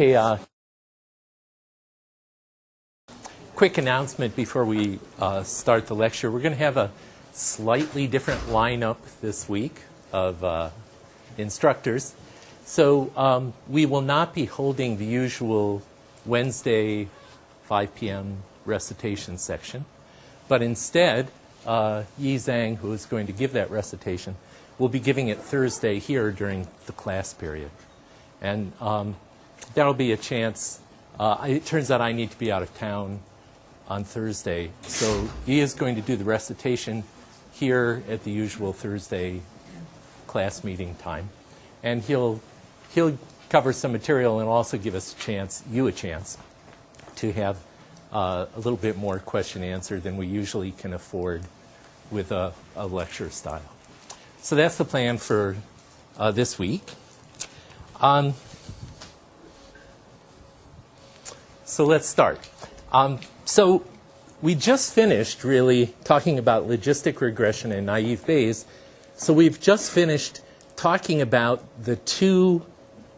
Okay, quick announcement before we start the lecture. We're going to have a slightly different lineup this week of instructors. So we will not be holding the usual Wednesday 5 p.m. recitation section, but instead, Yi Zhang, who is going to give that recitation, will be giving it Thursday here during the class period. And that'll be a chance. It turns out I need to be out of town on Thursday, so he is going to do the recitation here at the usual Thursday class meeting time, and he'll cover some material and also give us a chance to have a little bit more question answer than we usually can afford with a lecture style. So that's the plan for this week. So let's start. So we just finished really talking about logistic regression and naive Bayes. So we've just finished talking about the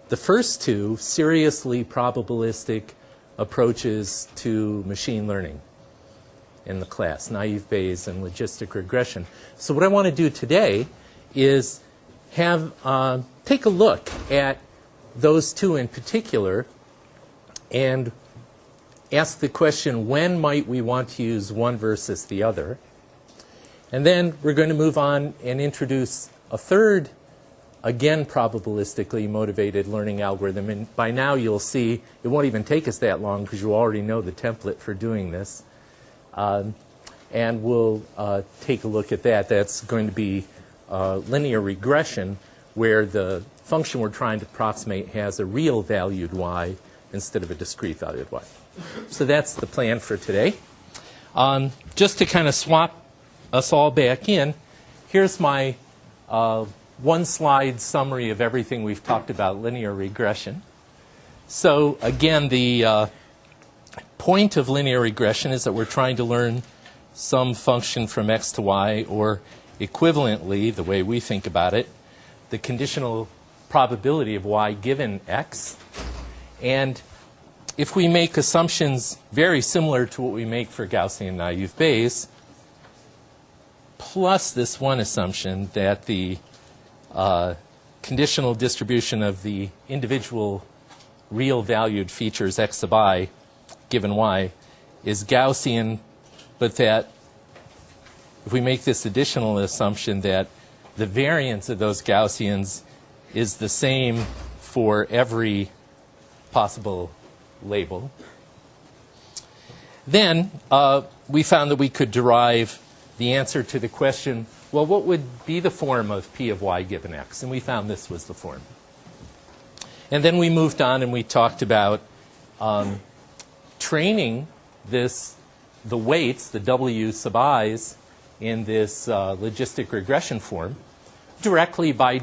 first two seriously probabilistic approaches to machine learning in the class, naive Bayes and logistic regression. So what I want to do today is take a look at those two in particular and ask the question, when might we want to use one versus the other? And then we're going to move on and introduce a third, again, probabilistically motivated learning algorithm. And by now you'll see it won't even take us that long because you already know the template for doing this. And we'll take a look at that. That's going to be linear regression, where the function we're trying to approximate has a real valued y instead of a discrete valued y. So that's the plan for today. Just to kind of swap us all back in, here's my one-slide summary of everything we've talked about linear regression. So again, the point of linear regression is that we're trying to learn some function from x to y, or equivalently, the way we think about it, the conditional probability of y given x. And if we make assumptions very similar to what we make for Gaussian naive Bayes, plus this one assumption that the conditional distribution of the individual real valued features x sub I given y is Gaussian, but that if we make this additional assumption that the variance of those Gaussians is the same for every possible label, then we found that we could derive the answer to the question, well, what would be the form of p of y given x? And we found this was the form. And then we moved on and we talked about training the weights, the w sub i's, in this logistic regression form directly by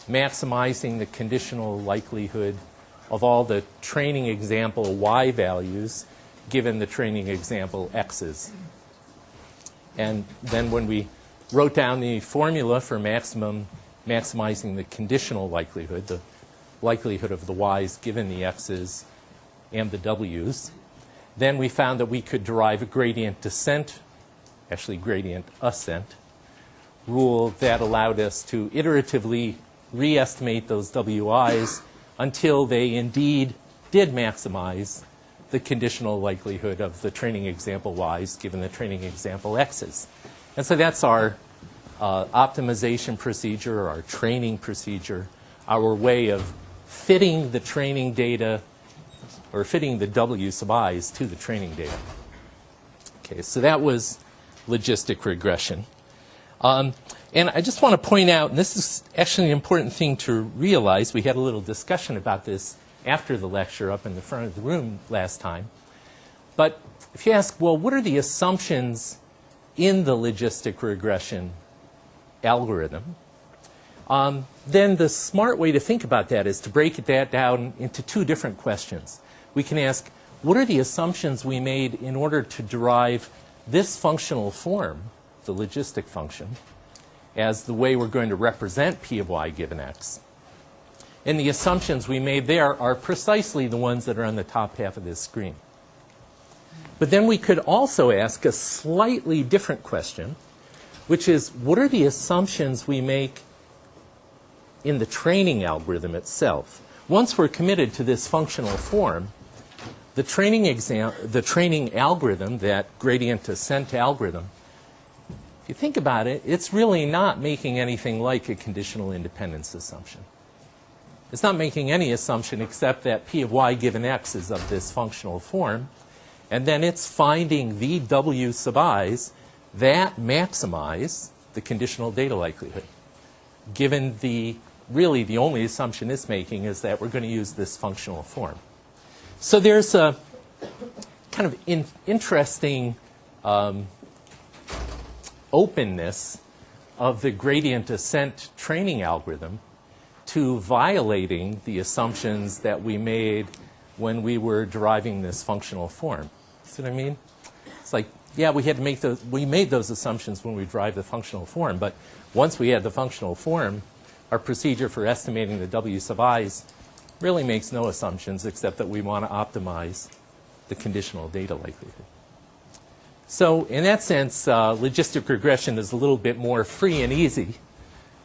maximizing the conditional likelihood of all the training example y values given the training example x's. And then when we wrote down the formula for maximizing the conditional likelihood, the likelihood of the y's given the x's and the w's, then we found that we could derive a gradient descent, actually gradient ascent, rule that allowed us to iteratively re-estimate those wi's until they indeed did maximize the conditional likelihood of the training example y's given the training example x's. And so that's our optimization procedure, or our training procedure, our way of fitting the training data or fitting the W sub i's to the training data. Okay, so that was logistic regression. And I just want to point out, and this is actually an important thing to realize, we had a little discussion about this after the lecture up in the front of the room last time. But if you ask, well, what are the assumptions in the logistic regression algorithm? Then the smart way to think about that is to break that down into two different questions. We can ask, what are the assumptions we made in order to derive this functional form, the logistic function, as the way we're going to represent P of y given x? And the assumptions we made there are precisely the ones that are on the top half of this screen. But then we could also ask a slightly different question, which is, what are the assumptions we make in the training algorithm itself? Once we're committed to this functional form, the training algorithm, that gradient descent algorithm, if you think about it, it's really not making anything like a conditional independence assumption. It's not making any assumption except that P of y given x is of this functional form, and then it's finding the W sub i's that maximize the conditional data likelihood, given really the only assumption it's making is that we're going to use this functional form. So there's a kind of interesting openness of the gradient descent training algorithm to violating the assumptions that we made when we were deriving this functional form. See what I mean? It's like, yeah, we made those assumptions when we derived the functional form, but once we had the functional form, our procedure for estimating the W sub i's really makes no assumptions except that we want to optimize the conditional data likelihood. So in that sense, logistic regression is a little bit more free and easy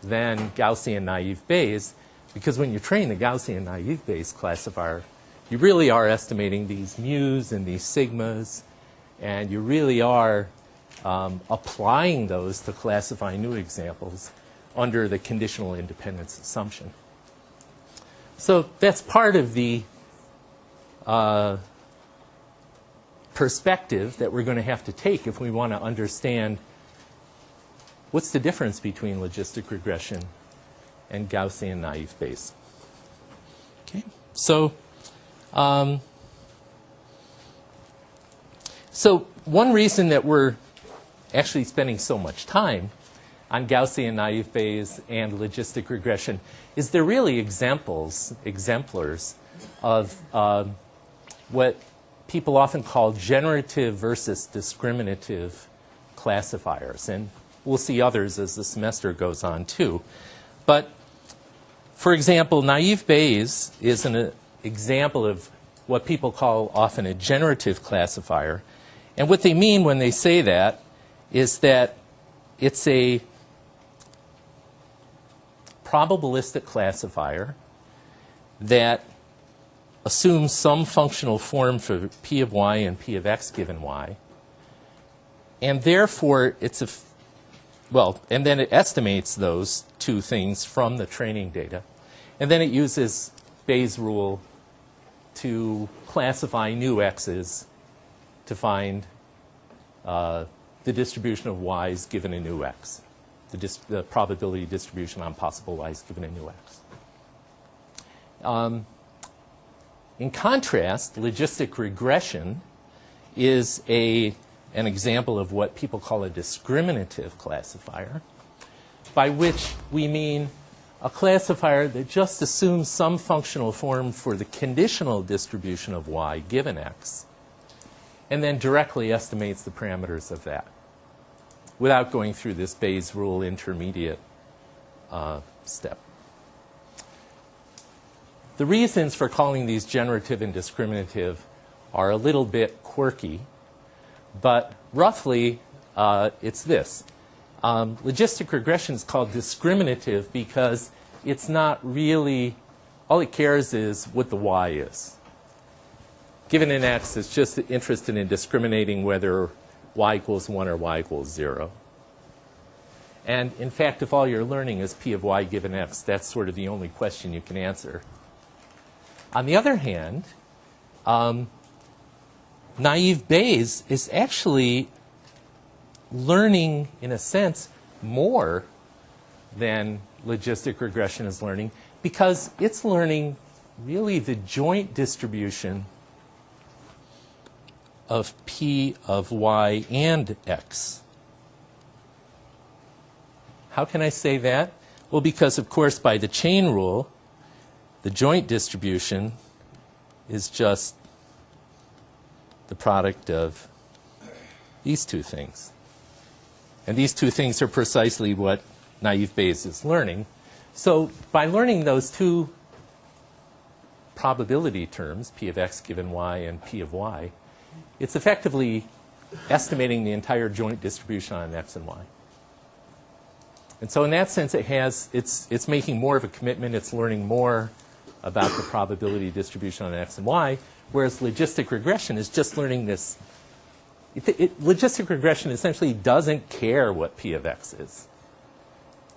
than Gaussian naive Bayes, because when you train the Gaussian naive Bayes classifier, you really are estimating these mu's and these sigmas, and you really are applying those to classify new examples under the conditional independence assumption. So that's part of the perspective that we're going to have to take if we want to understand what's the difference between logistic regression and Gaussian naive Bayes. Okay, so one reason that we're actually spending so much time on Gaussian naive Bayes and logistic regression is they're really exemplars of what people often call generative versus discriminative classifiers. And we'll see others as the semester goes on too. But for example, naive Bayes is an example of what people call often a generative classifier. And what they mean when they say that is that it's a probabilistic classifier that assumes some functional form for P of y and P of x given y. And therefore, and then it estimates those two things from the training data. And then it uses Bayes' rule to classify new x's to find the distribution of y's given a new x, the probability distribution on possible y's given a new x. In contrast, logistic regression is an example of what people call a discriminative classifier, by which we mean a classifier that just assumes some functional form for the conditional distribution of y given x, and then directly estimates the parameters of that without going through this Bayes' rule intermediate step. The reasons for calling these generative and discriminative are a little bit quirky, but roughly it's this. Logistic regression is called discriminative because it's not really, all it cares is what the y is. Given an x, it's just interested in discriminating whether y equals 1 or y equals 0. And in fact, if all you're learning is P of y given x, that's sort of the only question you can answer. On the other hand, naive Bayes is actually learning, in a sense, more than logistic regression is learning, because it's learning really the joint distribution of P of y and x. How can I say that? Well, because, of course, by the chain rule, the joint distribution is just the product of these two things. And these two things are precisely what naive Bayes is learning. So by learning those two probability terms, P of x given y and P of y, it's effectively estimating the entire joint distribution on x and y. And so in that sense, it's making more of a commitment. It's learning more about the probability distribution on x and y, whereas logistic regression is just learning this. Logistic regression essentially doesn't care what P of x is.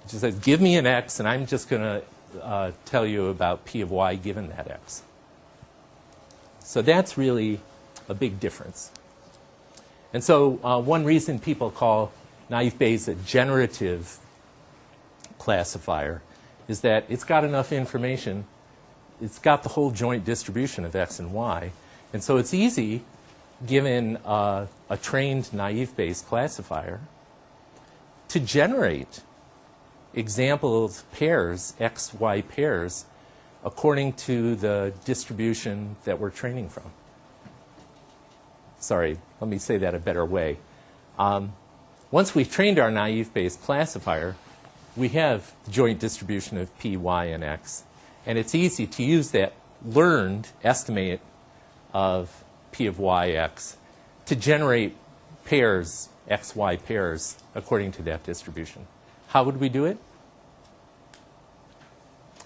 It just says, give me an x, and I'm just going to tell you about P of y given that x. So that's really a big difference. And so one reason people call naive Bayes a generative classifier is that it's got enough information. It's got the whole joint distribution of x and y. And so it's easy, given a trained naive Bayes classifier, to generate example pairs, x, y pairs, according to the distribution that we're training from. Sorry, let me say that a better way. Once we've trained our naive Bayes classifier, we have the joint distribution of p, y, and x. And it's easy to use that learned estimate of p of y, x to generate pairs, x, y pairs, according to that distribution. How would we do it?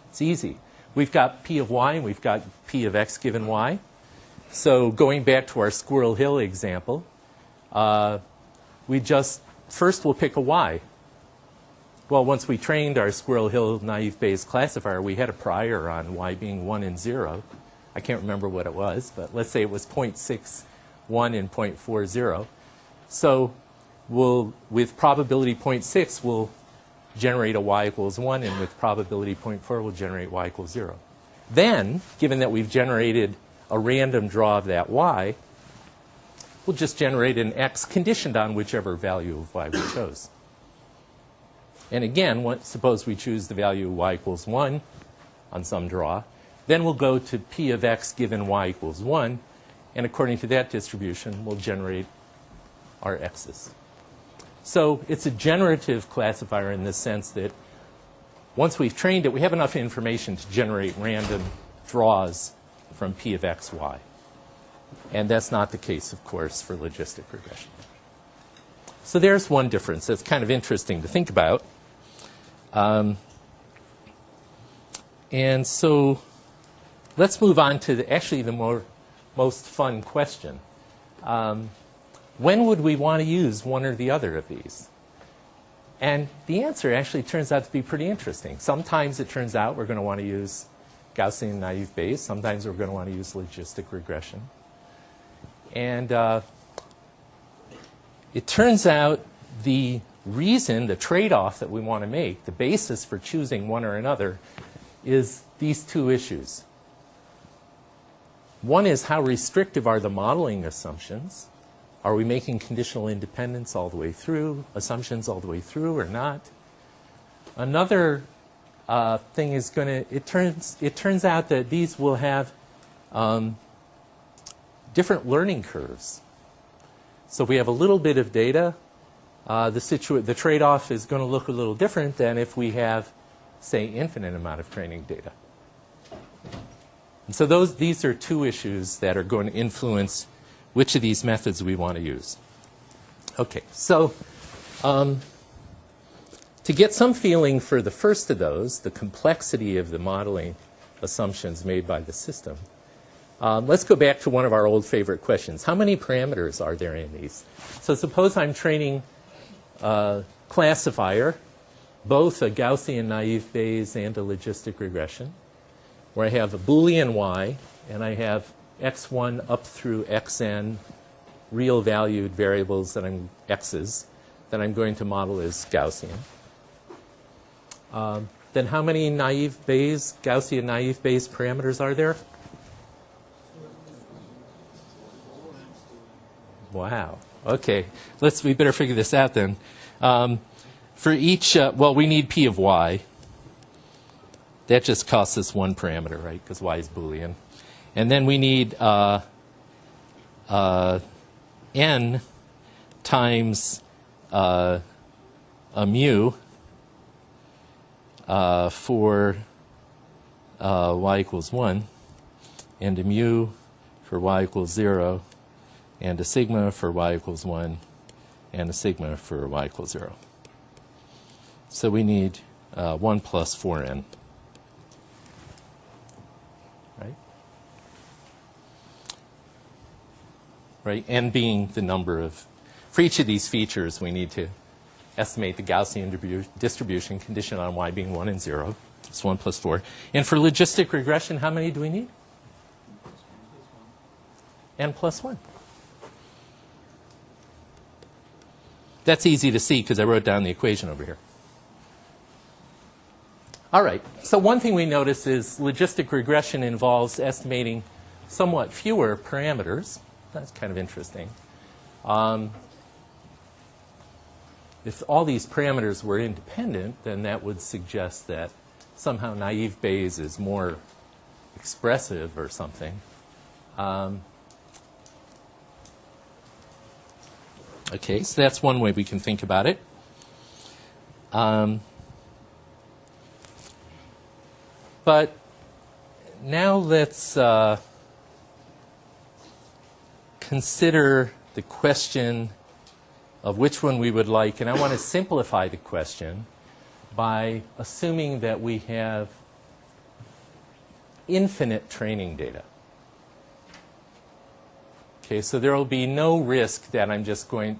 It's easy. We've got p of y and we've got p of x given y. So going back to our Squirrel Hill example, first we'll pick a y. Well, once we trained our Squirrel Hill naive Bayes classifier, we had a prior on y being 1 and 0. I can't remember what it was, but let's say it was 0.61 and 0.40. So with probability 0.6, we'll generate a y equals 1, and with probability 0.4, we'll generate y equals 0. Then, given that we've generated a random draw of that y, we'll just generate an x conditioned on whichever value of y we chose. And again, suppose we choose the value of y equals 1 on some draw. Then we'll go to p of x given y equals 1. And according to that distribution, we'll generate our x's. So it's a generative classifier in the sense that once we've trained it, we have enough information to generate random draws from p of x, y. And that's not the case, of course, for logistic regression. So there's one difference that's kind of interesting to think about. And so let's move on to the most fun question. When would we want to use one or the other of these? And the answer actually turns out to be pretty interesting. Sometimes it turns out we're going to want to use Gaussian naive Bayes. Sometimes we're going to want to use logistic regression. And it turns out the reason, the trade-off that we want to make, the basis for choosing one or another, is these two issues. One is, how restrictive are the modeling assumptions? Are we making conditional independence all the way through, assumptions all the way through, or not? Another thing is it turns out that these will have different learning curves. So if we have a little bit of data, the trade-off is going to look a little different than if we have, say, infinite amount of training data. And so these are two issues that are going to influence which of these methods we want to use. Okay, so to get some feeling for the first of those, the complexity of the modeling assumptions made by the system, let's go back to one of our old favorite questions. How many parameters are there in these? So suppose I'm training a classifier, both a Gaussian naive Bayes and a logistic regression, where I have a Boolean y and I have x1 up through xn real valued variables x's that I'm going to model as Gaussian. Then how many naive Bayes, Gaussian naive Bayes parameters are there? Wow. Okay. We better figure this out then. For each, well, we need P of y. That just costs us one parameter, right? Because y is Boolean. And then we need n times a mu for y equals 1, and a mu for y equals 0, and a sigma for y equals 1, and a sigma for y equals 0. So we need 1 plus 4n. Right? N being the number of, for each of these features, we need to estimate the Gaussian distribution conditioned on y being 1 and 0. It's 1 plus 4. And for logistic regression, how many do we need? N plus 1. That's easy to see because I wrote down the equation over here. All right. So one thing we notice is logistic regression involves estimating somewhat fewer parameters. That's kind of interesting. If all these parameters were independent, then that would suggest that somehow naive Bayes is more expressive or something. Okay, so that's one way we can think about it. But now let's consider the question of which one we would like. And I want to simplify the question by assuming that we have infinite training data. Okay, so there will be no risk that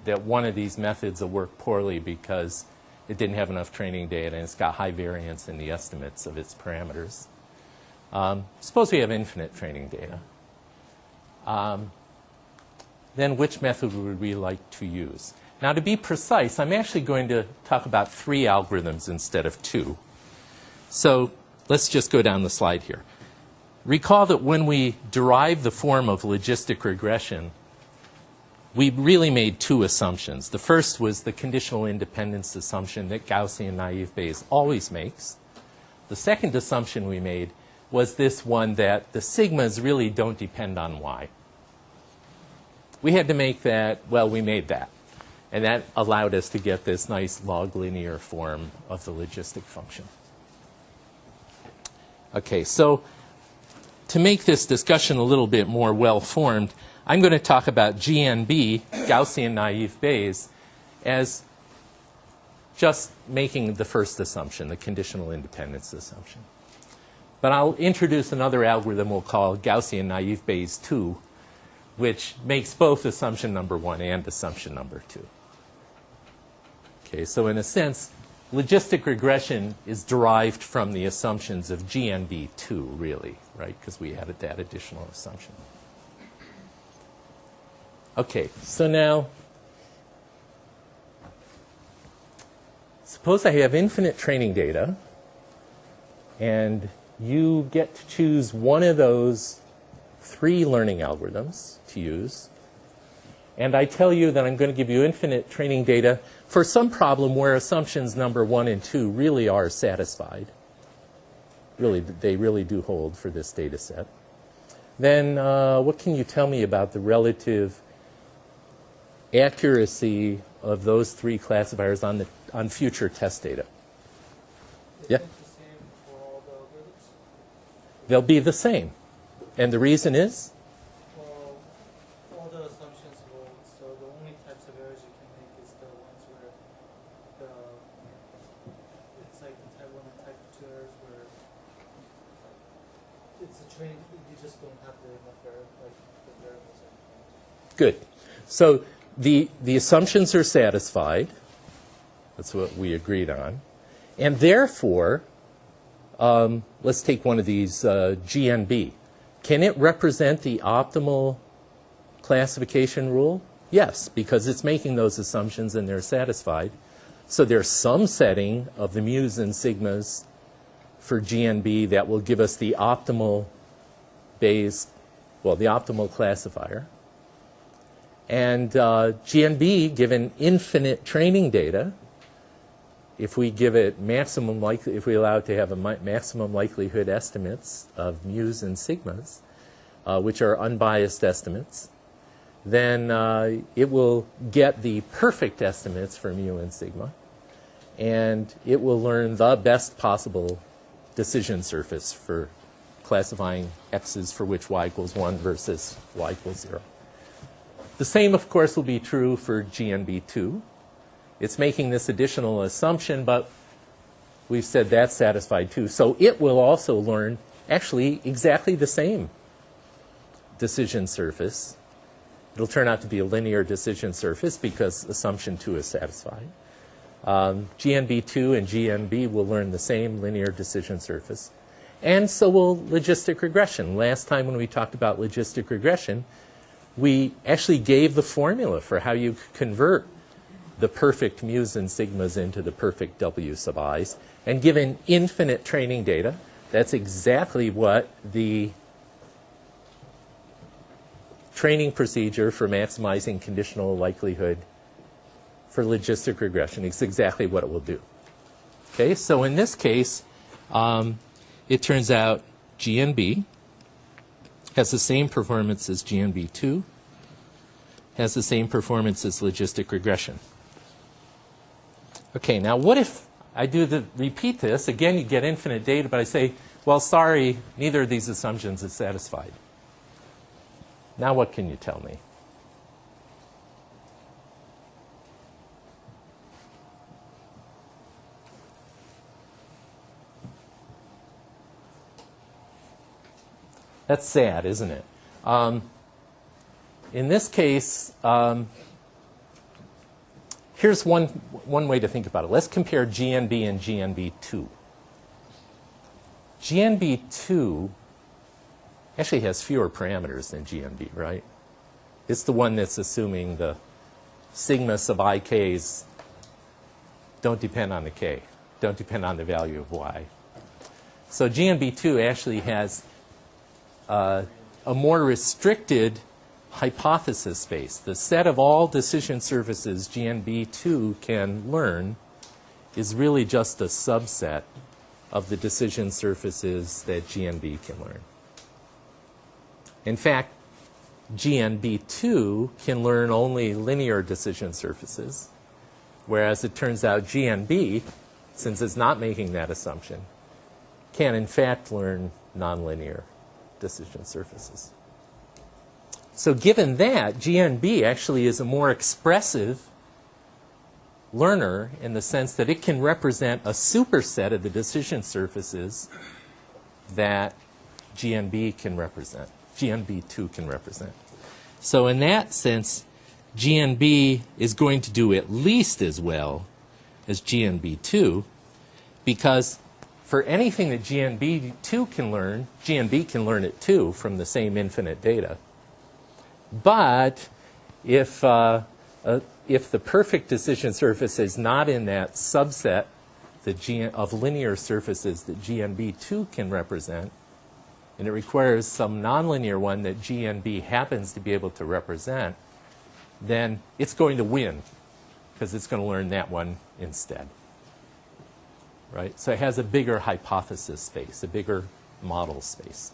that one of these methods will work poorly because it didn't have enough training data and it's got high variance in the estimates of its parameters. Suppose we have infinite training data. Then which method would we like to use? Now, to be precise, I'm actually going to talk about 3 algorithms instead of 2. So let's just go down the slide here. Recall that when we derived the form of logistic regression, we really made 2 assumptions. The first was the conditional independence assumption that Gaussian naive Bayes always makes. The second assumption we made was this one that the sigmas really don't depend on y. We had to make that, well, we made that. And that allowed us to get this nice log linear form of the logistic function. Okay, so to make this discussion a little bit more well-formed, I'm going to talk about GNB, Gaussian naive Bayes, as just making the first assumption, the conditional independence assumption. But I'll introduce another algorithm we'll call Gaussian naive Bayes 2, which makes both assumption number 1 and assumption number 2. Okay, so in a sense, logistic regression is derived from the assumptions of GNB2, really, right? Because we added that additional assumption. Okay, so now, suppose I have infinite training data, and you get to choose one of those 3 learning algorithms to use. And I tell you that I'm going to give you infinite training data for some problem where assumptions number 1 and 2 really are satisfied. Really, they really do hold for this data set. Then what can you tell me about the relative accuracy of those 3 classifiers on future test data? Yeah? They'll be the same. And the reason is? Well, all the assumptions hold, so the only types of errors you can make is the ones where it's like the type 1 and type 2 errors where it's a training, you just don't have enough error, like the variables are. Good. So the assumptions are satisfied. That's what we agreed on. And therefore, let's take one of these GNB. Can it represent the optimal classification rule? Yes, because it's making those assumptions and they're satisfied. So there's some setting of the mu's and sigmas for GNB that will give us the optimal Bayes, well, the optimal classifier. And GNB, given infinite training data, if we give it maximum if we allow it to have a maximum likelihood estimates of mu's and sigmas, which are unbiased estimates, then it will get the perfect estimates for mu and sigma, and it will learn the best possible decision surface for classifying x's for which y equals 1 versus y equals 0. The same, of course, will be true for GNB2. It's making this additional assumption, but we've said that's satisfied too. So it will also learn actually exactly the same decision surface. It'll turn out to be a linear decision surface because assumption 2 is satisfied. GNB2 and GNB will learn the same linear decision surface. And so will logistic regression. Last time when we talked about logistic regression, we actually gave the formula for how you convert the perfect mu's and sigmas into the perfect w sub i's. And given infinite training data, that's exactly what the training procedure for maximizing conditional likelihood for logistic regression is exactly what it will do. Okay, so in this case, it turns out GNB has the same performance as GNB2, has the same performance as logistic regression. Okay, now what if I repeat this? Again, you get infinite data, but I say, well, sorry, neither of these assumptions is satisfied. Now what can you tell me? That's sad, isn't it? In this case, here's one way to think about it. Let's compare GNB and GNB2. GNB2 actually has fewer parameters than GNB, right? It's the one that's assuming the sigma sub ik's don't depend on the k, don't depend on the value of y. So GNB2 actually has a more restricted hypothesis space. The set of all decision surfaces GNB2 can learn is really just a subset of the decision surfaces that GNB can learn. In fact, GNB2 can learn only linear decision surfaces, whereas it turns out GNB, since it's not making that assumption, can in fact learn nonlinear decision surfaces. So given that, GNB actually is a more expressive learner in the sense that it can represent a superset of the decision surfaces that GNB can represent, GNB2 can represent. So in that sense, GNB is going to do at least as well as GNB2 because for anything that GNB2 can learn, GNB can learn it too from the same infinite data. But if the perfect decision surface is not in that subset of linear surfaces that GNB2 can represent, and it requires some nonlinear one that GNB happens to be able to represent, then it's going to win because it's going to learn that one instead. Right? So it has a bigger hypothesis space, a bigger model space.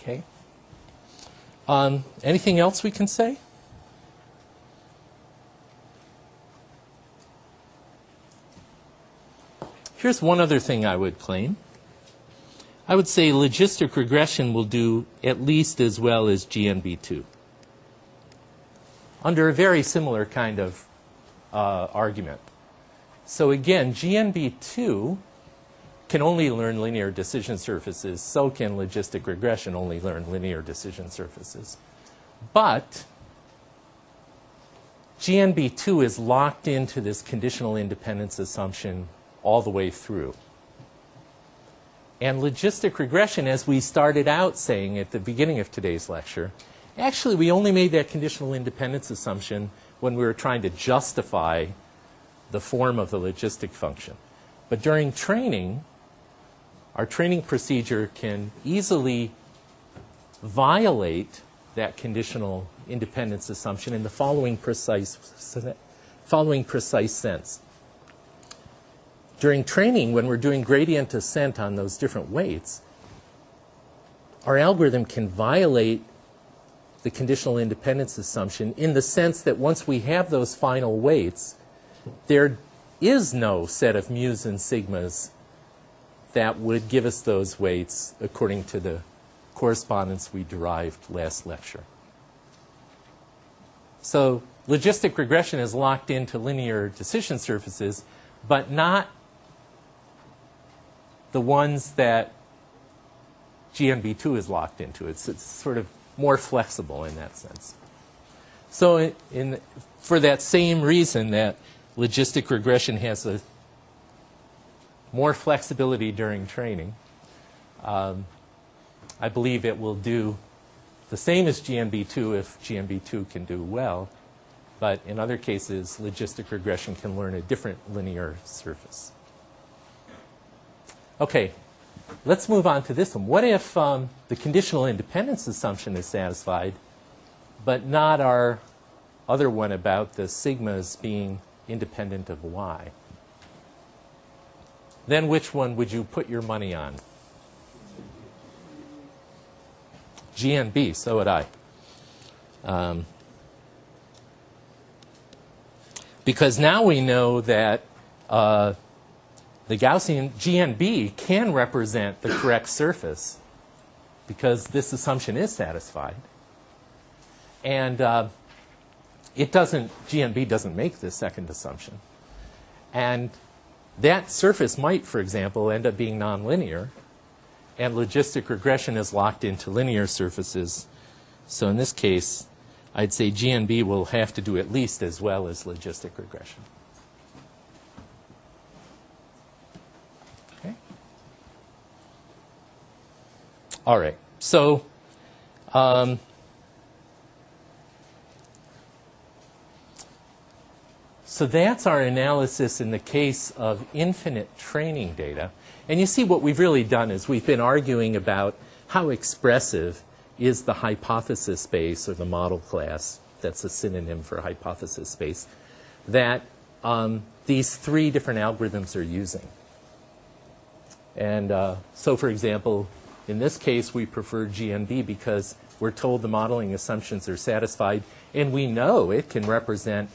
Okay? Anything else we can say? Here's one other thing I would claim. I would say logistic regression will do at least as well as GNB2 under a very similar kind of argument. So again, GNB2 can only learn linear decision surfaces, so can logistic regression only learn linear decision surfaces. But GNB2 is locked into this conditional independence assumption all the way through. And logistic regression, as we started out saying at the beginning of today's lecture, actually we only made that conditional independence assumption when we were trying to justify the form of the logistic function. But during training, our training procedure can easily violate that conditional independence assumption in the following precise sense. During training, when we're doing gradient descent on those different weights, our algorithm can violate the conditional independence assumption in the sense that once we have those final weights, there is no set of mu's and sigmas that would give us those weights according to the correspondence we derived last lecture. So logistic regression is locked into linear decision surfaces, but not the ones that GNB2 is locked into. It's sort of more flexible in that sense. So for that same reason that logistic regression has a more flexibility during training, I believe it will do the same as GNB2 if GNB2 can do well. But in other cases, logistic regression can learn a different linear surface. Okay, let's move on to this one. What if the conditional independence assumption is satisfied, but not our other one about the sigmas being independent of y? Then which one would you put your money on? GNB, so would I. Because now we know that the Gaussian GNB can represent the correct surface because this assumption is satisfied. And GNB doesn't make this second assumption. And that surface might, for example, end up being nonlinear. And logistic regression is locked into linear surfaces. So in this case, I'd say GNB will have to do at least as well as logistic regression. Okay. All right. So so that's our analysis in the case of infinite training data. And you see what we've really done is we've been arguing about how expressive is the hypothesis space or the model class, that's a synonym for hypothesis space, that these three different algorithms are using. And so, for example, in this case, we prefer GNB because we're told the modeling assumptions are satisfied, and we know it can represent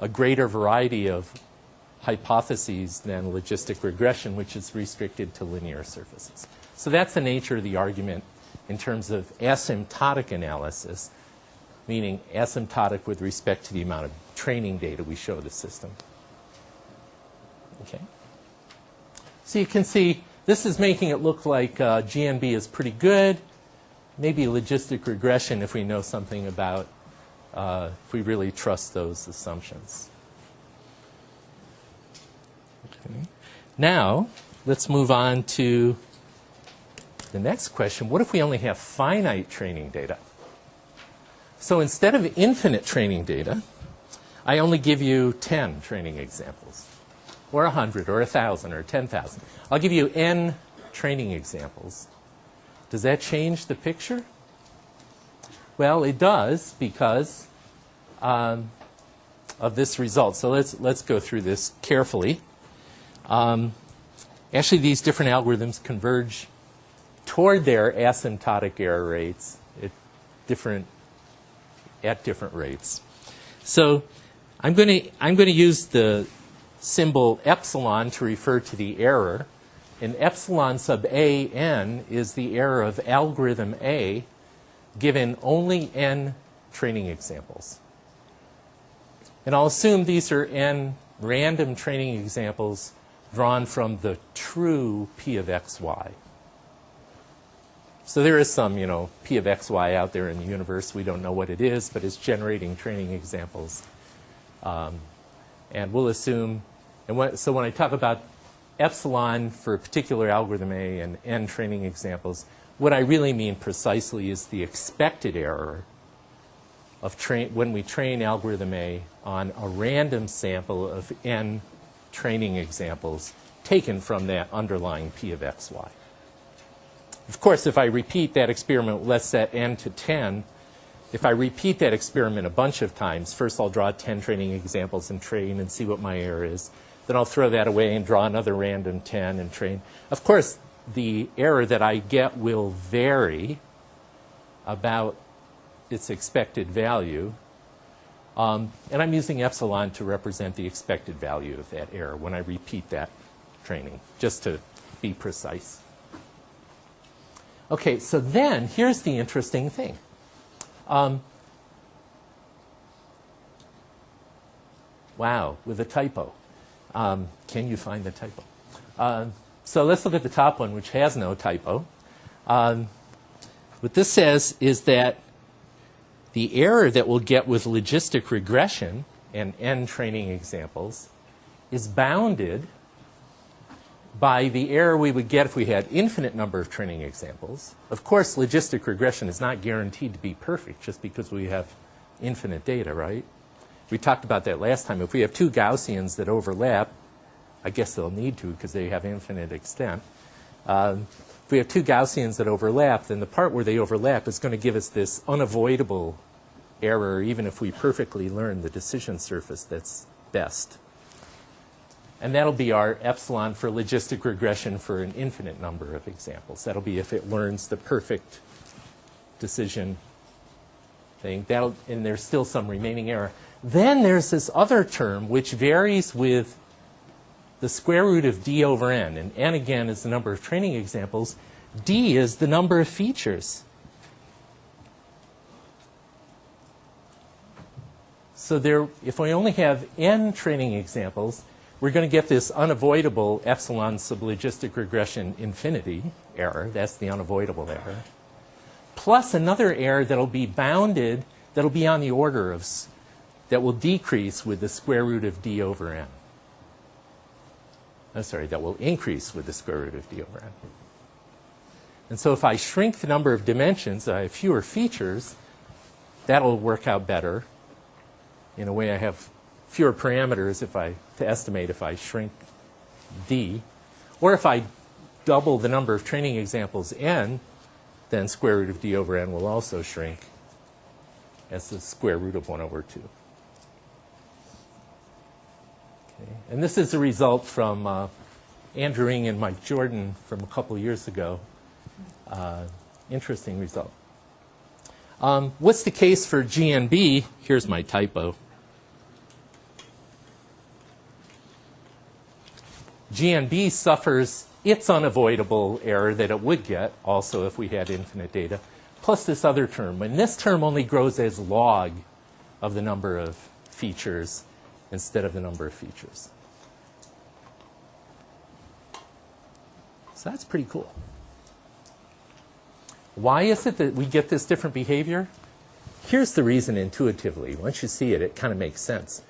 a greater variety of hypotheses than logistic regression, which is restricted to linear surfaces. So that's the nature of the argument in terms of asymptotic analysis, meaning asymptotic with respect to the amount of training data we show the system. Okay. So you can see this is making it look like GNB is pretty good. Maybe logistic regression if we know something about, if we really trust those assumptions. Okay. Now, let's move on to the next question. What if we only have finite training data? So instead of infinite training data, I only give you 10 training examples, or 100, or 1,000, or 10,000. I'll give you n training examples. Does that change the picture? Well, it does because of this result. So let's go through this carefully. Actually, these different algorithms converge toward their asymptotic error rates at different rates. So I'm going to use the symbol epsilon to refer to the error. And epsilon sub a n is the error of algorithm A given only n training examples. And I'll assume these are n random training examples drawn from the true P of xy. So there is some, P of xy out there in the universe. We don't know what it is, but it's generating training examples. And we'll assume, so when I talk about epsilon for particular algorithm A and n training examples, what I really mean precisely is the expected error of when we train algorithm A on a random sample of n training examples taken from that underlying P of xy. Of course, if I repeat that experiment, let's set n to 10, if I repeat that experiment a bunch of times, first I'll draw 10 training examples and train and see what my error is. Then I'll throw that away and draw another random 10 and train. Of course, the error that I get will vary about its expected value. And I'm using epsilon to represent the expected value of that error when I repeat that training, just to be precise. Okay, so then here's the interesting thing. Wow, with a typo. Can you find the typo? So let's look at the top one, which has no typo. What this says is that the error that we'll get with logistic regression and n training examples is bounded by the error we would get if we had infinite number of training examples. Of course, logistic regression is not guaranteed to be perfect just because we have infinite data, right? We talked about that last time. If we have two Gaussians that overlap, I guess they'll need to because they have infinite extent. If we have two Gaussians that overlap, then the part where they overlap is going to give us this unavoidable error, even if we perfectly learn the decision surface that's best. And that'll be our epsilon for logistic regression for an infinite number of examples. That'll be if it learns the perfect decision thing. And there's still some remaining error. Then there's this other term which varies with the square root of d over n. And n, again, is the number of training examples. D is the number of features. So if we only have n training examples, we're going to get this unavoidable epsilon sub logistic regression infinity error. That's the unavoidable error. Plus another error that'll be bounded, that'll be on the order of, that will decrease with the square root of d over n. I'm sorry, that will increase with the square root of d over n. And so if I shrink the number of dimensions, I have fewer features, that'll work out better. In a way, I have fewer parameters to estimate if I shrink d. Or if I double the number of training examples n, then square root of d over n will also shrink as the square root of 1 over 2. Okay. And this is a result from Andrew Ng and Mike Jordan from a couple years ago. Interesting result. What's the case for GNB? Here's my typo. GNB suffers its unavoidable error that it would get also if we had infinite data, plus this other term. And this term only grows as log of the number of features instead of the number of features. So that's pretty cool. Why is it that we get this different behavior? Here's the reason intuitively. Once you see it, it kind of makes sense.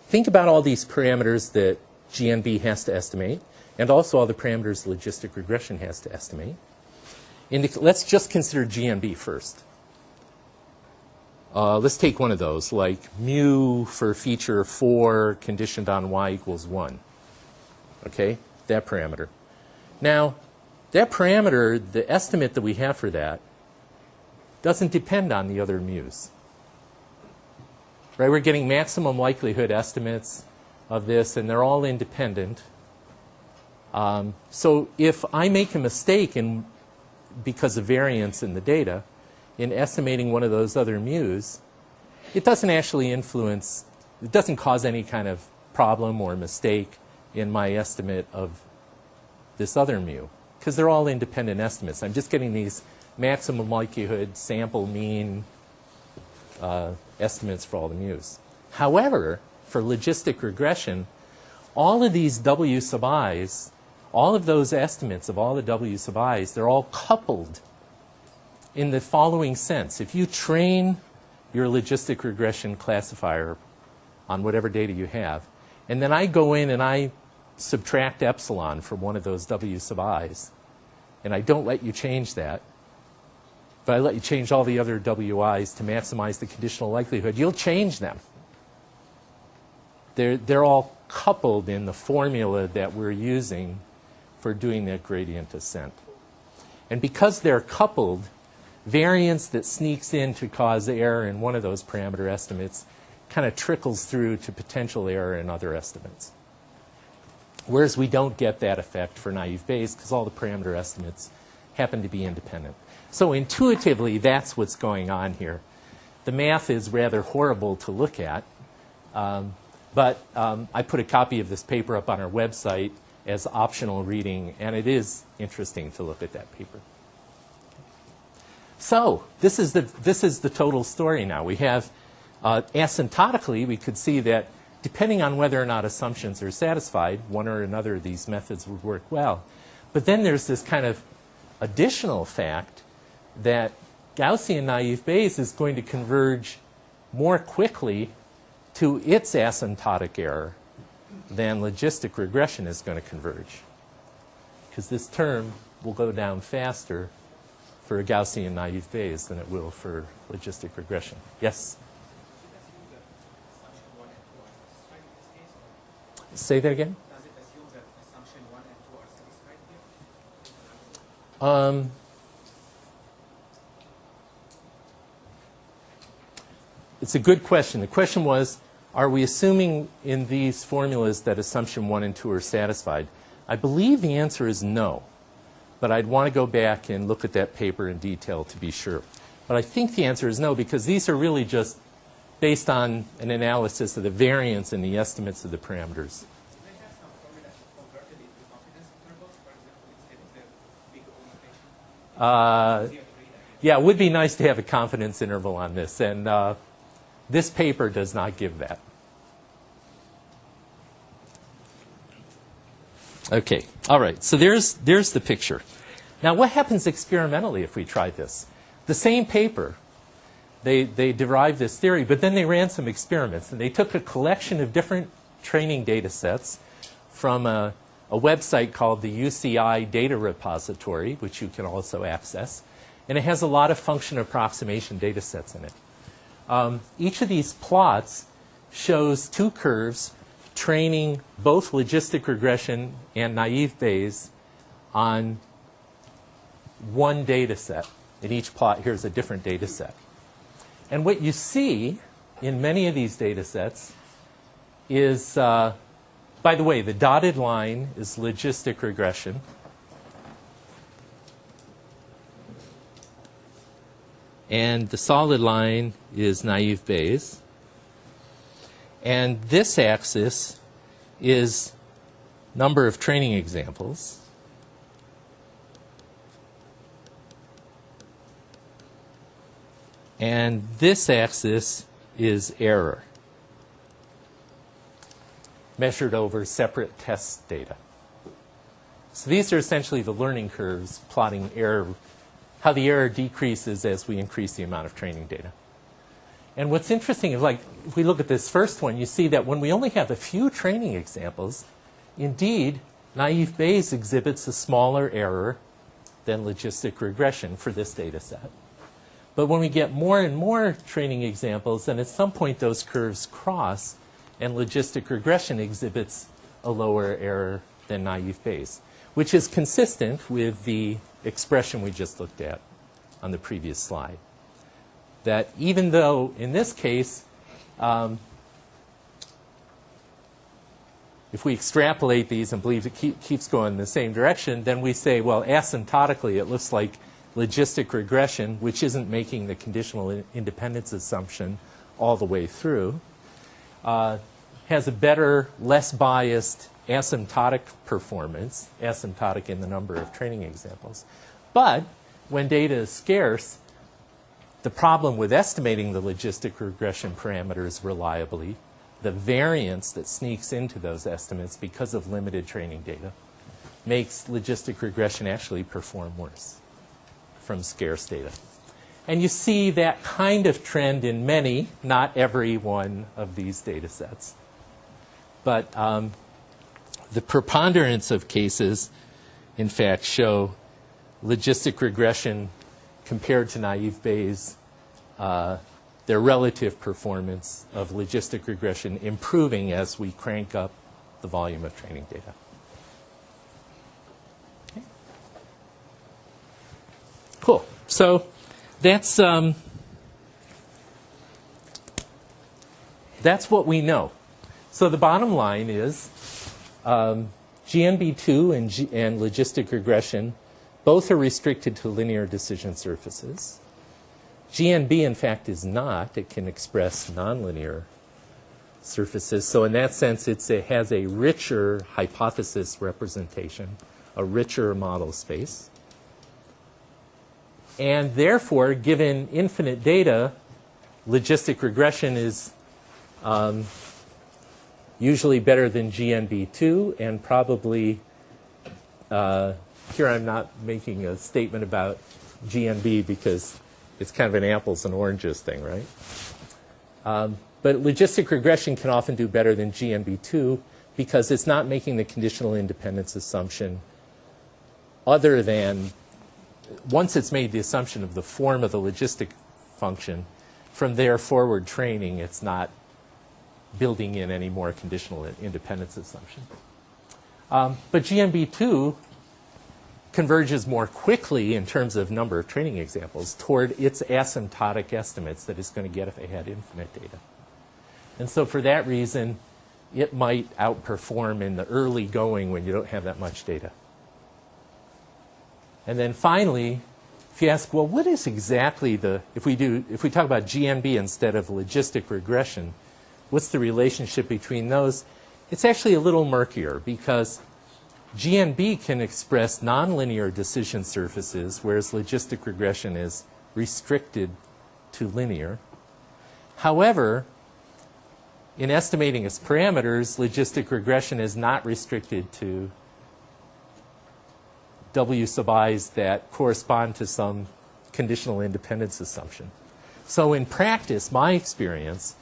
Think about all these parameters that GNB has to estimate, and also all the parameters logistic regression has to estimate. Let's just consider GNB first. Let's take one of those, like mu for feature 4 conditioned on y equals 1. Okay, that parameter. Now, that parameter, the estimate that we have for that, doesn't depend on the other mu's. Right, we're getting maximum likelihood estimates of this, and they're all independent. So if I make a mistake because of variance in the data, in estimating one of those other mu's, it doesn't actually influence, it doesn't cause any kind of problem or mistake in my estimate of this other mu, because they're all independent estimates. I'm just getting these maximum likelihood, sample mean estimates for all the mu's. However, for logistic regression, all of these W sub i's, all of those estimates of all the W sub i's, they're all coupled in the following sense. If you train your logistic regression classifier on whatever data you have, and then I go in and I subtract epsilon from one of those w sub i's, and I don't let you change that, but I let you change all the other wi's to maximize the conditional likelihood, you'll change them. They're all coupled in the formula that we're using for doing that gradient descent. And because they're coupled, variance that sneaks in to cause error in one of those parameter estimates kind of trickles through to potential error in other estimates. Whereas we don't get that effect for naive Bayes because all the parameter estimates happen to be independent. So intuitively, that's what's going on here. The math is rather horrible to look at, but I put a copy of this paper up on our website as optional reading, and it is interesting to look at that paper. So this is the total story now. We have asymptotically, we could see that depending on whether or not assumptions are satisfied, one or another of these methods would work well. But then there's this kind of additional fact that Gaussian naive Bayes is going to converge more quickly to its asymptotic error than logistic regression is going to converge. Because this term will go down faster for a Gaussian naive Bayes than it will for logistic regression. Yes? Say that again? Does it assume that assumption 1 and 2 are satisfied here? It's a good question. The question was, are we assuming in these formulas that assumption 1 and 2 are satisfied? I believe the answer is no. But I'd want to go back and look at that paper in detail to be sure. But I think the answer is no, because these are really just based on an analysis of the variance in the estimates of the parameters. Do they have some formula converted into confidence intervals, for example, instead of the big notation? Yeah, it would be nice to have a confidence interval on this. And this paper does not give that. Okay, all right, so there's the picture. Now, what happens experimentally if we try this? The same paper, they derived this theory, but then they ran some experiments, and they took a collection of different training data sets from a website called the UCI Data Repository, which you can also access, and it has a lot of function approximation data sets in it. Each of these plots shows two curves training both logistic regression and naive Bayes on one data set. In each plot, here's a different data set. And what you see in many of these data sets is, by the way, the dotted line is logistic regression. And the solid line is naive Bayes. And this axis is number of training examples. And this axis is error, measured over separate test data. So these are essentially the learning curves plotting error, how the error decreases as we increase the amount of training data. And what's interesting is, like, if we look at this first one, you see that when we only have a few training examples, indeed, naive Bayes exhibits a smaller error than logistic regression for this data set. But when we get more and more training examples, then at some point those curves cross, and logistic regression exhibits a lower error than naive Bayes, which is consistent with the expression we just looked at on the previous slide. That even though, in this case, if we extrapolate these and believe it keeps going in the same direction, then we say, well, asymptotically, it looks like logistic regression, which isn't making the conditional independence assumption all the way through, has a better, less biased asymptotic performance, asymptotic in the number of training examples. But when data is scarce, the problem with estimating the logistic regression parameters reliably, the variance that sneaks into those estimates because of limited training data, makes logistic regression actually perform worse from scarce data. And you see that kind of trend in many, not every one of these data sets. But the preponderance of cases, in fact, show logistic regression compared to naive Bayes, their relative performance of logistic regression improving as we crank up the volume of training data. Okay. Cool. So that's what we know. So the bottom line is GNB2 and logistic regression both are restricted to linear decision surfaces. GNB, in fact, is not. It can express nonlinear surfaces. So in that sense, it has a richer hypothesis representation, a richer model space. And therefore, given infinite data, logistic regression is usually better than GNB2, and probably, here I'm not making a statement about GNB because it's kind of an apples and oranges thing, right? But logistic regression can often do better than GNB2 because it's not making the conditional independence assumption other than, once it's made the assumption of the form of the logistic function, from there forward training, it's not building in any more conditional independence assumption. But GNB2 converges more quickly in terms of number of training examples toward its asymptotic estimates that it's going to get if it had infinite data. And so for that reason, it might outperform in the early going when you don't have that much data. And then finally, if you ask, well, what is exactly the, if we talk about GNB instead of logistic regression, what's the relationship between those? It's actually a little murkier because GNB can express nonlinear decision surfaces, whereas logistic regression is restricted to linear. However, in estimating its parameters, logistic regression is not restricted to W sub i's that correspond to some conditional independence assumption. So in practice, my experience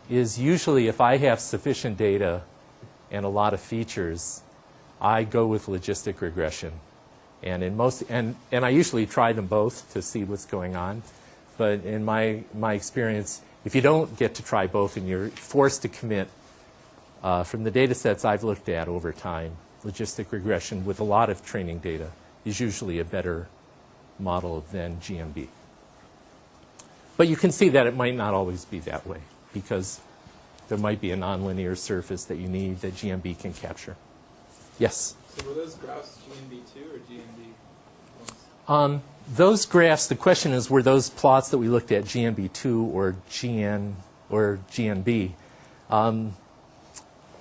is usually if I have sufficient data and a lot of features, I go with logistic regression. And in most, and I usually try them both to see what's going on. But in my experience, if you don't get to try both and you're forced to commit, from the data sets I've looked at over time, logistic regression with a lot of training data is usually a better model than GNB. But you can see that it might not always be that way because there might be a nonlinear surface that you need that GNB can capture. Yes? So were those graphs GNB2 or GNB1? Those graphs, the question is, were those plots that we looked at GNB2 or GNB?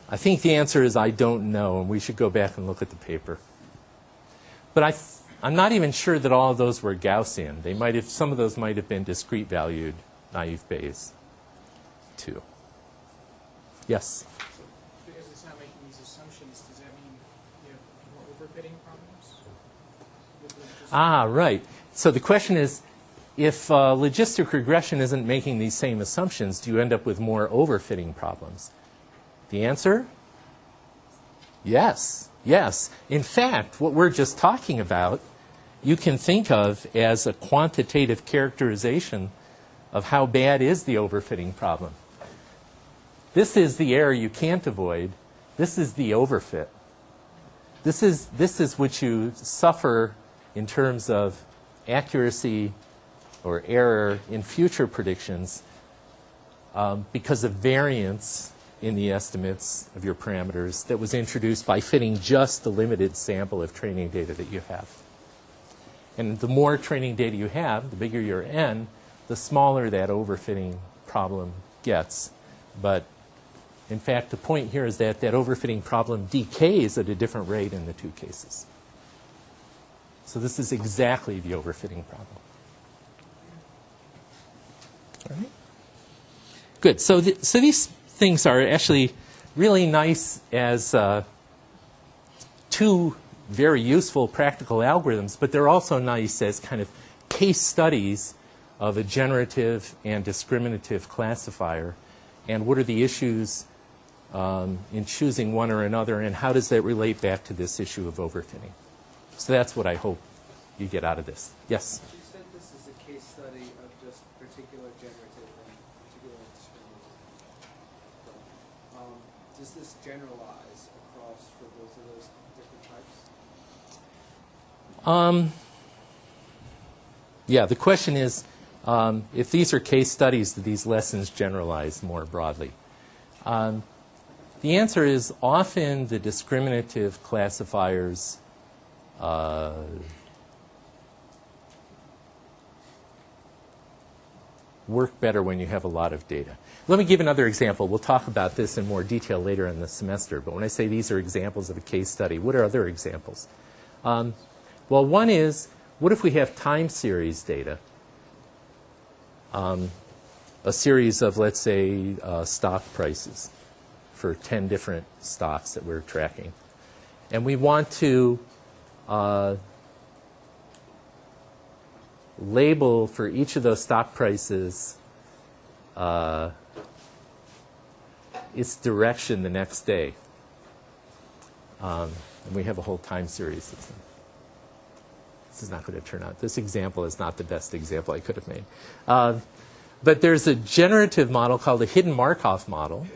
I think the answer is I don't know, and we should go back and look at the paper. But I'm not even sure that all of those were Gaussian. They might have, some of those might have been discrete valued naive Bayes too. Yes? Because it's not making these assumptions, does that mean you have more overfitting problems? Ah, right. So the question is, if logistic regression isn't making these same assumptions, do you end up with more overfitting problems? The answer? Yes. Yes. In fact, what we're just talking about, you can think of as a quantitative characterization of how bad is the overfitting problem. This is the error you can't avoid. This is the overfit. This is what you suffer in terms of accuracy or error in future predictions because of variance in the estimates of your parameters that was introduced by fitting just the limited sample of training data that you have. And the more training data you have, the bigger your N, the smaller that overfitting problem gets. But in fact, the point here is that that overfitting problem decays at a different rate in the two cases. So this is exactly the overfitting problem. All right. Good. So these things are actually really nice as two very useful practical algorithms, but they're also nice as kind of case studies of a generative and discriminative classifier and what are the issues in choosing one or another, and how does that relate back to this issue of overfitting? So that's what I hope you get out of this. Yes? You said this is a case study of just particular generative and particular discriminative. Does this generalize across for both of those different types? Yeah, the question is, if these are case studies, do these lessons generalize more broadly? The answer is often the discriminative classifiers work better when you have a lot of data. Let me give another example. We'll talk about this in more detail later in the semester, but when I say these are examples of a case study, what are other examples? Well, one is, what if we have time series data? A series of, let's say, stock prices for 10 different stocks that we're tracking. And we want to label for each of those stock prices its direction the next day. And we have a whole time series system. This is not going to turn out. This example is not the best example I could have made. But there's a generative model called a hidden Markov model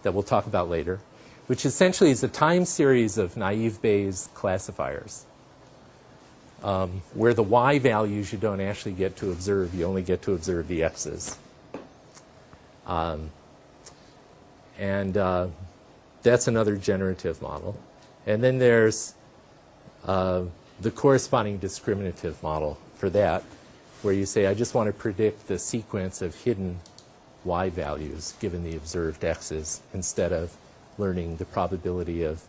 that we'll talk about later, which essentially is a time series of naive Bayes classifiers, where the y values you don't actually get to observe. You only get to observe the x's. That's another generative model. And then there's the corresponding discriminative model for that, where you say, I just want to predict the sequence of hidden y values given the observed x's, instead of learning the probability of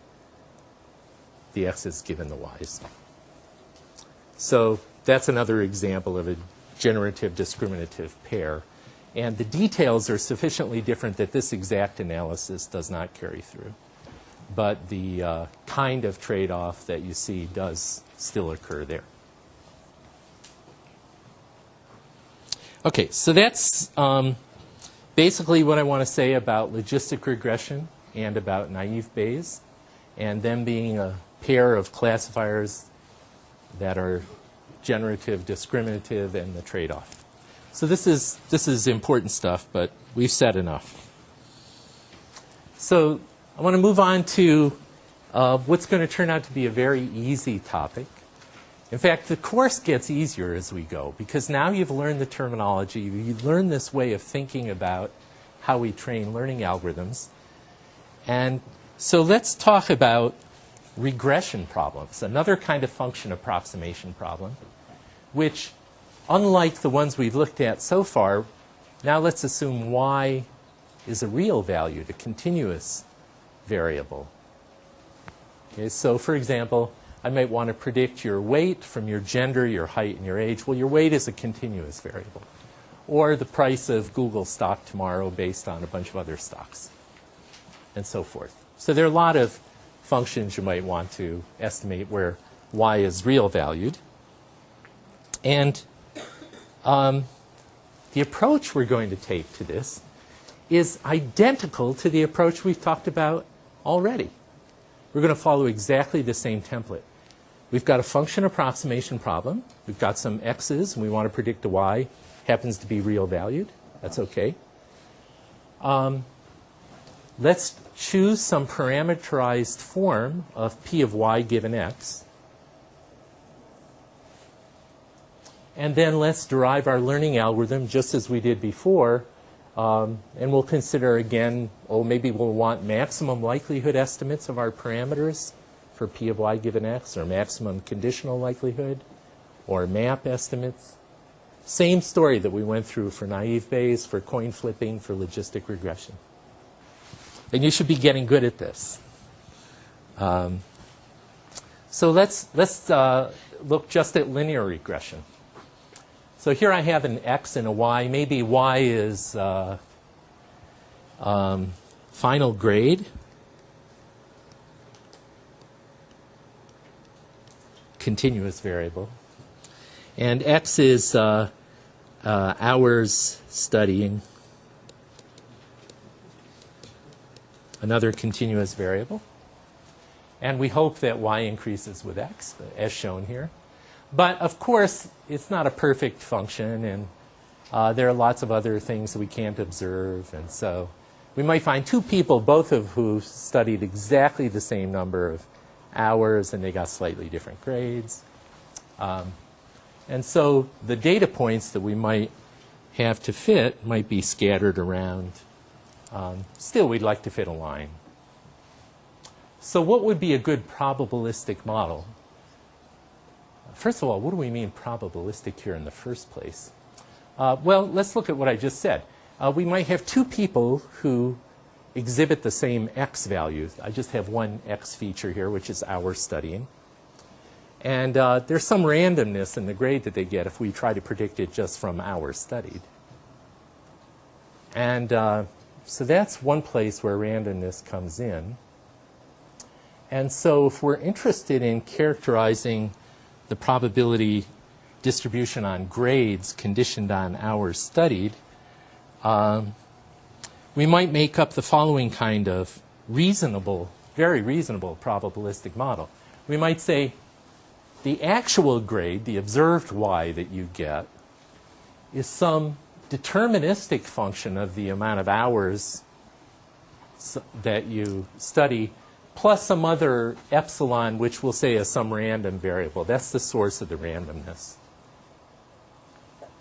the x's given the y's. So that's another example of a generative discriminative pair. And the details are sufficiently different that this exact analysis does not carry through. But the kind of trade-off that you see does still occur there. Okay, so that's basically what I want to say about logistic regression and about naive Bayes, and them being a pair of classifiers that are generative, discriminative, and the trade-off. So this is important stuff, but we've said enough. So I want to move on to what's going to turn out to be a very easy topic. In fact, the course gets easier as we go, because now you've learned the terminology. You've learned this way of thinking about how we train learning algorithms. And so let's talk about regression problems, another kind of function approximation problem, which, unlike the ones we've looked at so far, now let's assume y is a real value, a continuous variable. Okay, so for example, I might want to predict your weight from your gender, your height, and your age. Well, your weight is a continuous variable. Or the price of Google stock tomorrow based on a bunch of other stocks, and so forth. So there are a lot of functions you might want to estimate where y is real valued. And the approach we're going to take to this is identical to the approach we've talked about already. We're going to follow exactly the same template. We've got a function approximation problem. We've got some x's, and we want to predict a y. Happens to be real valued. That's okay. Let's choose some parameterized form of p of y given x. And then let's derive our learning algorithm just as we did before. And we'll consider again, maybe we'll want maximum likelihood estimates of our parameters for p of y given x, or maximum conditional likelihood, or map estimates. Same story that we went through for naive Bayes, for coin flipping, for logistic regression. And you should be getting good at this. So let's look just at linear regression. So here I have an x and a y. Maybe y is final grade, continuous variable, and x is hours studying. another continuous variable. And we hope that y increases with x, as shown here. But of course, it's not a perfect function, and there are lots of other things that we can't observe. And so we might find two people, both of who studied exactly the same number of hours, and they got slightly different grades. And so the data points that we might have to fit might be scattered around. Still, we'd like to fit a line. So what would be a good probabilistic model? First of all, what do we mean probabilistic here in the first place? Well, let's look at what I just said. We might have two people who exhibit the same x values. I just have one x feature here, which is hours studying. And there's some randomness in the grade that they get if we try to predict it just from hours studied. And so that's one place where randomness comes in. And so if we're interested in characterizing the probability distribution on grades conditioned on hours studied, we might make up the following kind of reasonable, very reasonable probabilistic model. We might say the actual grade, the observed y that you get, is some deterministic function of the amount of hours that you study, plus some other epsilon, which we'll say is some random variable. That's the source of the randomness.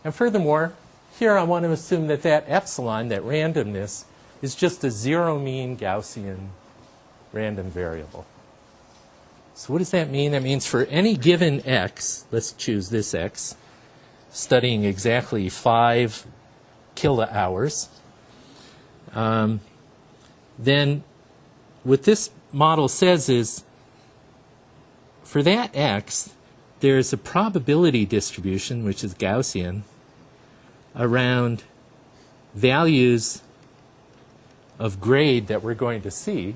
And furthermore, here I want to assume that that epsilon, that randomness, is just a zero mean Gaussian random variable. So what does that mean? That means for any given x, let's choose this x, studying exactly 5 kilohours, then what this model says is, for that x, there's a probability distribution, which is Gaussian, around values of grade that we're going to see,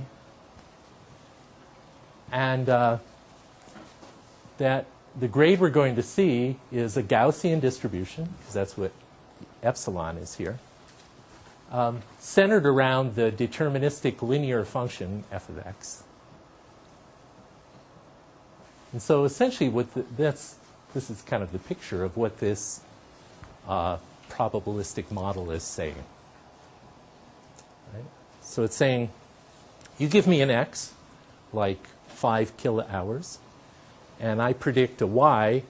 and that the grade we're going to see is a Gaussian distribution, because that's what epsilon is here, centered around the deterministic linear function f of x. And so essentially this is kind of the picture of what this probabilistic model is saying. Right? So it's saying, you give me an x, like 5 kilohours, and I predict a y.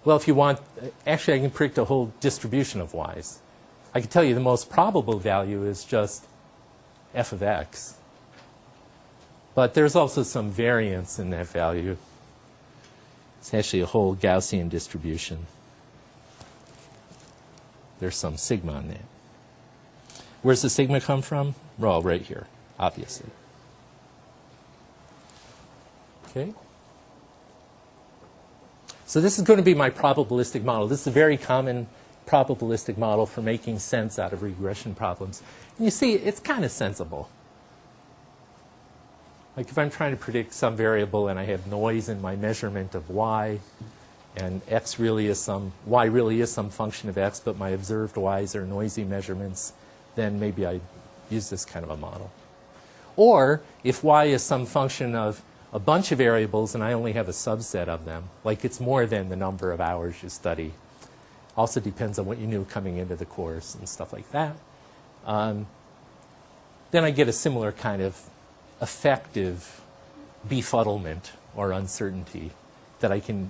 Well, if you want, actually I can predict a whole distribution of y's. I can tell you the most probable value is just f of x. But there's also some variance in that value. It's actually a whole Gaussian distribution. There's some sigma on that. Where's the sigma come from? Well, right here, obviously. Okay. So this is going to be my probabilistic model. This is a very common probabilistic model for making sense out of regression problems. And you see, it's kind of sensible. Like if I'm trying to predict some variable and I have noise in my measurement of y, and x really is some, y really is some function of x, but my observed y's are noisy measurements, then maybe I use this kind of a model. Or if y is some function of a bunch of variables and I only have a subset of them, like it's more than the number of hours you study. Also depends on what you knew coming into the course and stuff like that. Then I get a similar kind of effective befuddlement or uncertainty that I can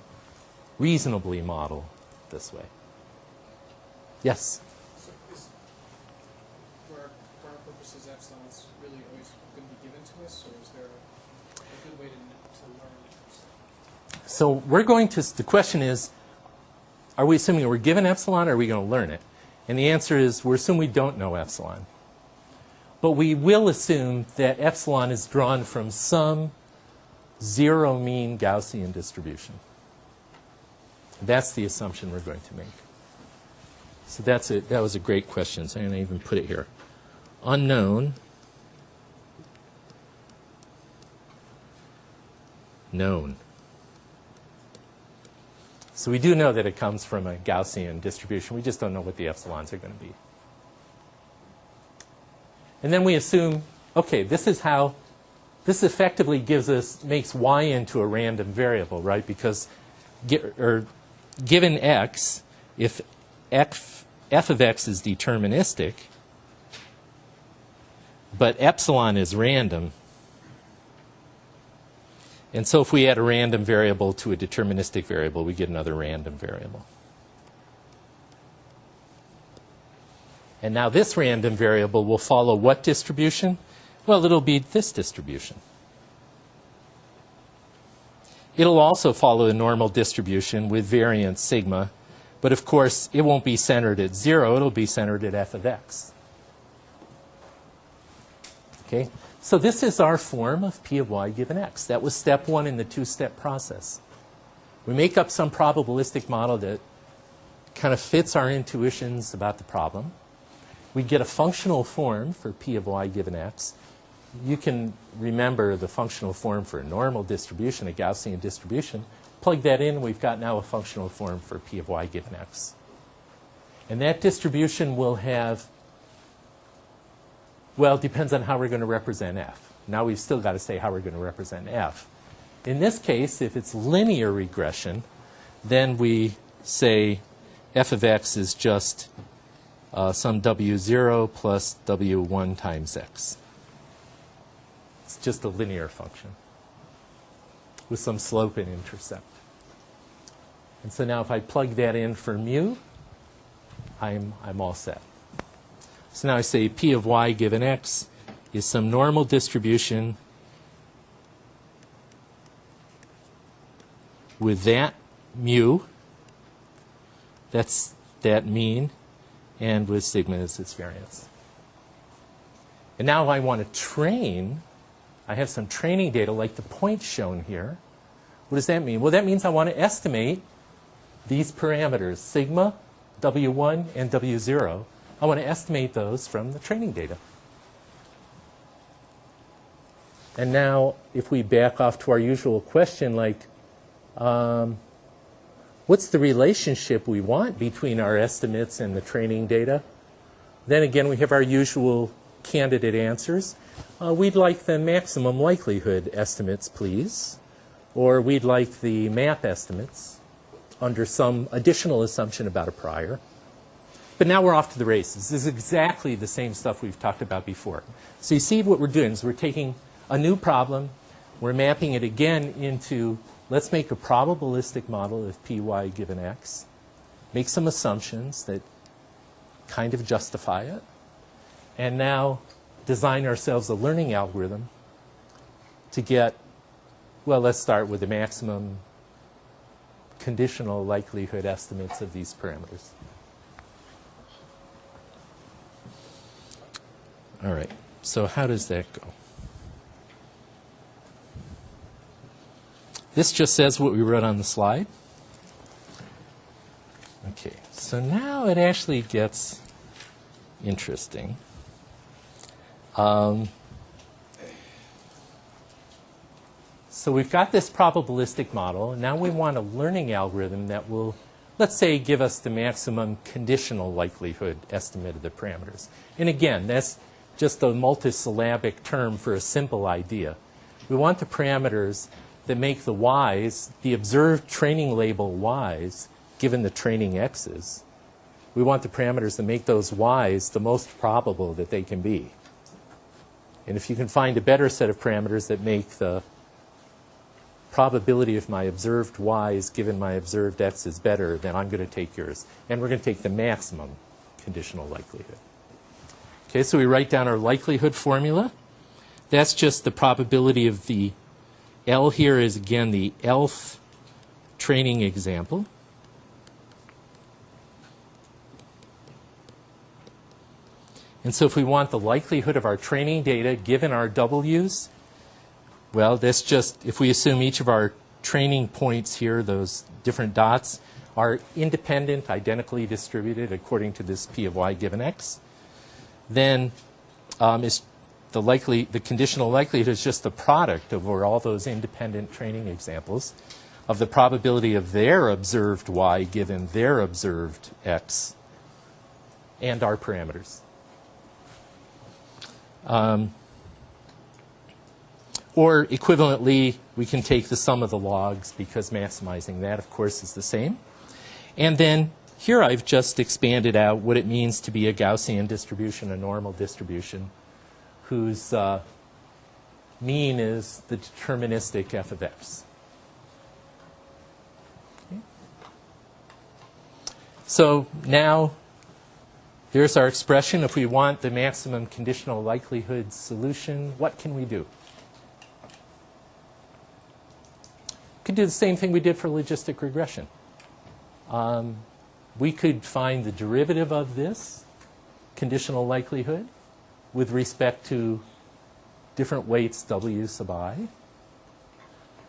reasonably model this way. Yes? So is, for our purposes, epsilon is really always going to be given to us, or is there a good way to learn epsilon? So we're going to, the question is, are we assuming that we're given epsilon or are we going to learn it? And the answer is, we're assuming we don't know epsilon. But we will assume that epsilon is drawn from some zero mean Gaussian distribution. That's the assumption we're going to make. So that's it. That was a great question. So I'm going to even put it here. Unknown. Known. So we do know that it comes from a Gaussian distribution. We just don't know what the epsilons are going to be. And then we assume, okay, this is how, this effectively gives us, makes y into a random variable, right? Because given x, if f of x is deterministic, but epsilon is random, and so if we add a random variable to a deterministic variable, we get another random variable. And now this random variable will follow what distribution? Well, it'll be this distribution. It'll also follow the normal distribution with variance sigma, but of course it won't be centered at 0, it'll be centered at f of x. Okay? So this is our form of p of y given x. That was step 1 in the two-step process. We make up some probabilistic model that kind of fits our intuitions about the problem. We get a functional form for p of y given x. You can remember the functional form for a normal distribution, a Gaussian distribution. Plug that in, we've got now a functional form for p of y given x. And that distribution will have, well, it depends on how we're going to represent f. Now we've still got to say how we're going to represent f. In this case, if it's linear regression, then we say f of x is just some w0 plus w1 times x. It's just a linear function with some slope and intercept. And so now if I plug that in for mu, I'm all set. So now I say p of y given x is some normal distribution with that mu, that's that mean, and with sigma as its variance. And now I want to train, I have some training data like the points shown here. What does that mean? Well, that means I want to estimate these parameters, sigma, w1, and w0. I want to estimate those from the training data. And now, if we back off to our usual question, like, what's the relationship we want between our estimates and the training data? Then again, we have our usual candidate answers. We'd like the maximum likelihood estimates, please. Or we'd like the map estimates under some additional assumption about a prior. But now we're off to the races. This is exactly the same stuff we've talked about before. So you see what we're doing is we're taking a new problem, we're mapping it again into, let's make a probabilistic model of py given x, make some assumptions that kind of justify it, and now design ourselves a learning algorithm to get, well, let's start with the maximum conditional likelihood estimates of these parameters. All right, so how does that go? This just says what we wrote on the slide. Okay, so now it actually gets interesting. So we've got this probabilistic model, and now we want a learning algorithm that will, let's say, give us the maximum conditional likelihood estimate of the parameters. And again, that's just a multisyllabic term for a simple idea. We want the parameters that make the y's, the observed training label y's, given the training x's. We want the parameters that make those y's the most probable that they can be. And if you can find a better set of parameters that make the probability of my observed y's given my observed x's better, then I'm going to take yours. And we're going to take the maximum conditional likelihood. Okay, so we write down our likelihood formula. That's just the probability of the L here is, again, the Lth training example. And so if we want the likelihood of our training data given our W's, well, that's just, if we assume each of our training points here, those different dots, are independent, identically distributed according to this P of y given x, then the conditional likelihood is just the product over all those independent training examples of the probability of their observed y given their observed x and our parameters. Or equivalently, we can take the sum of the logs because maximizing that, of course, is the same. And then here I've just expanded out what it means to be a Gaussian distribution, a normal distribution, whose mean is the deterministic f of x. Okay. So now there's our expression. If we want the maximum conditional likelihood solution, what can we do? We could do the same thing we did for logistic regression. We could find the derivative of this conditional likelihood with respect to different weights w sub I.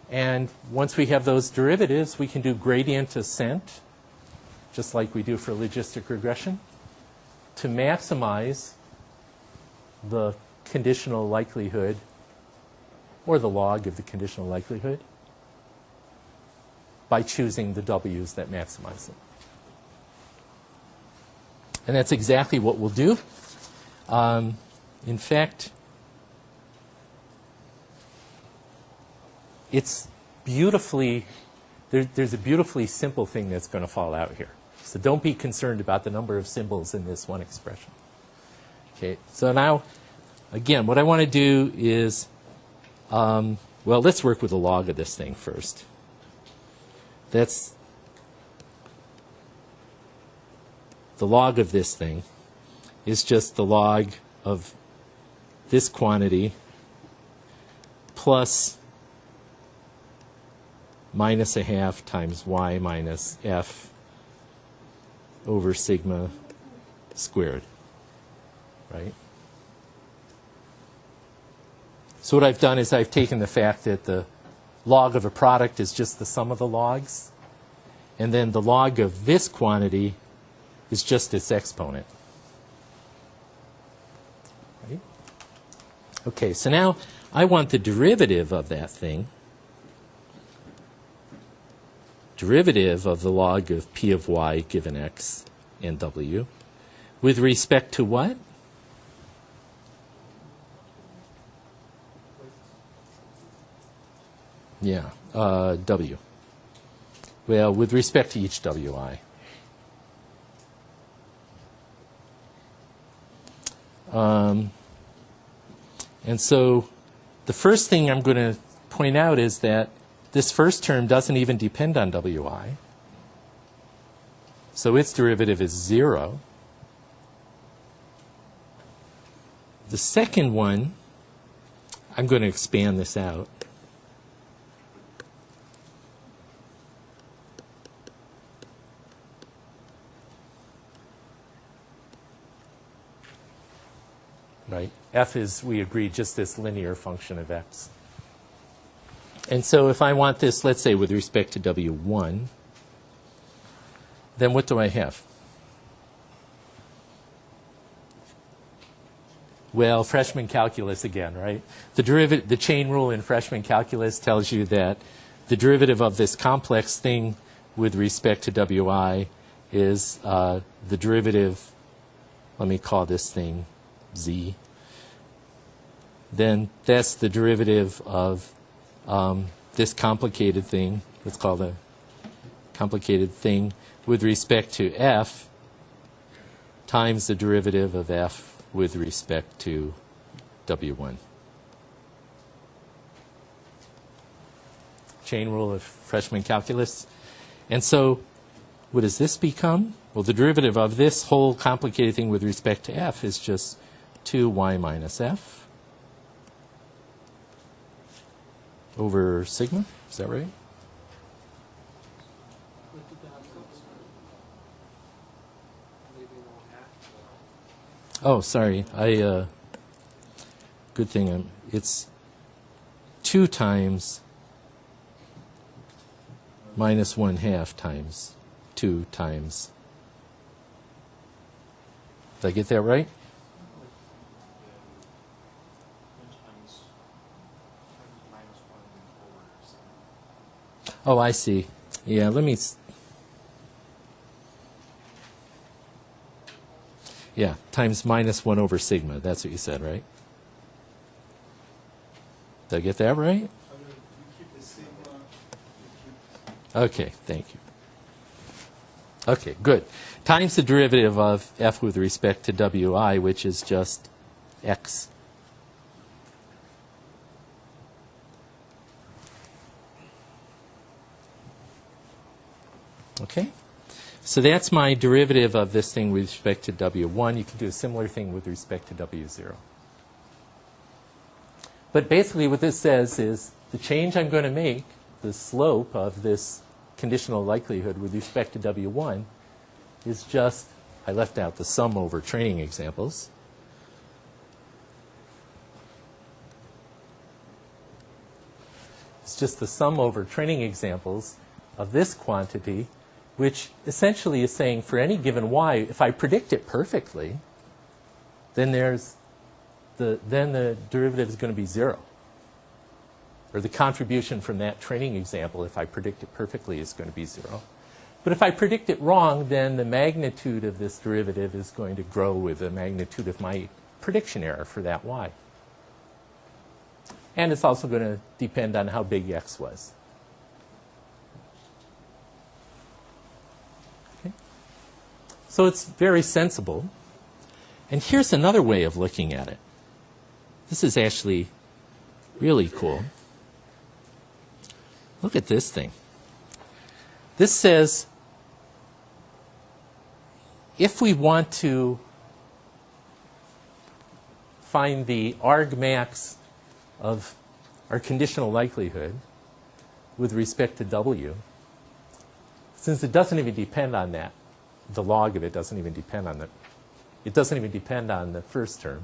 And once we have those derivatives, we can do gradient ascent, just like we do for logistic regression, to maximize the conditional likelihood, or the log of the conditional likelihood, by choosing the w's that maximize it. And that's exactly what we'll do. In fact, it's beautifully, there's a beautifully simple thing that's going to fall out here. So don't be concerned about the number of symbols in this one expression. Okay, so now, again, what I want to do is, well, let's work with the log of this thing first. That's the log of this thing is just the log of this quantity plus minus a half times y minus f over sigma squared, right? So what I've done is I've taken the fact that the log of a product is just the sum of the logs, and then the log of this quantity is just its exponent. Right? Okay, so now I want the derivative of that thing. Derivative of the log of p of y given x and w with respect to what? Yeah, w. Well, with respect to each wi. And so the first thing I'm going to point out is that this first term doesn't even depend on wi. So its derivative is 0. The second one, I'm going to expand this out. Right? F is, we agreed, just this linear function of x. And so if I want this, let's say, with respect to w1, then what do I have? Well, freshman calculus again, right? The chain rule in freshman calculus tells you that the derivative of this complex thing with respect to wi is the derivative, let me call this thing z. Then that's the derivative of this complicated thing, let's call the complicated thing, with respect to f times the derivative of f with respect to w1. Chain rule of freshman calculus. And so what does this become? Well, the derivative of this whole complicated thing with respect to f is just 2y minus f over sigma. Is that right? Oh, sorry. Good thing it's 2 times minus 1/2 times 2 times. Did I get that right? Oh, I see. Yeah, let me... Yeah, times minus 1 over sigma. That's what you said, right? Did I get that right? I mean, you keep the sigma, you keep Okay, thank you. Okay, good. Times the derivative of f with respect to wi, which is just x. Okay? So that's my derivative of this thing with respect to w1. You can do a similar thing with respect to w0. But basically what this says is the change I'm going to make, the slope of this conditional likelihood with respect to w1, is just, I left out the sum over training examples. It's just the sum over training examples of this quantity, which essentially is saying for any given y, if I predict it perfectly, then the derivative is going to be 0. Or the contribution from that training example, if I predict it perfectly, is going to be 0. But if I predict it wrong, then the magnitude of this derivative is going to grow with the magnitude of my prediction error for that y. And it's also going to depend on how big x was. Okay. So it's very sensible. And here's another way of looking at it. This is actually really cool. Look at this thing. This says if we want to find the argmax of our conditional likelihood with respect to w, since it doesn't even depend on that, the log of it doesn't even depend on that. It doesn't even depend on the first term.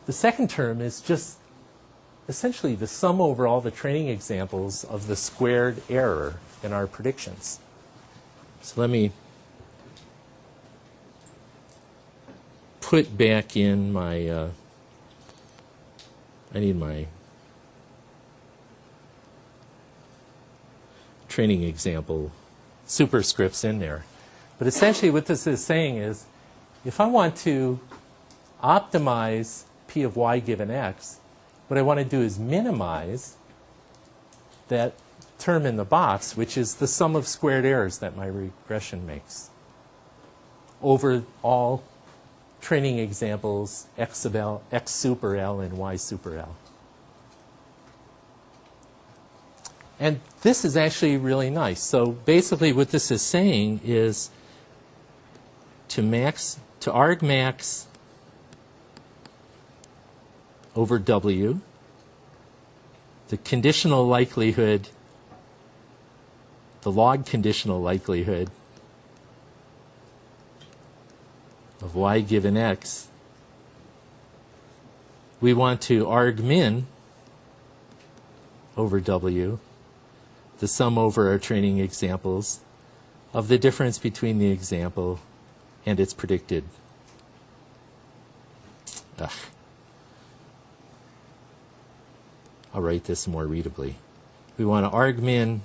The second term is just essentially the sum over all the training examples of the squared error in our predictions. So let me put back in my, I need my training example superscripts in there. But essentially what this is saying is, if I want to optimize p of y given x, what I want to do is minimize that term in the box, which is the sum of squared errors that my regression makes, over all training examples x sub L, x super L, and y super L. And this is actually really nice. So basically what this is saying is to argmax over W, the conditional likelihood, the log conditional likelihood of y given x, we want to argmin over W, the sum over our training examples of the difference between the example and its predicted. I'll write this more readably. We want to argmin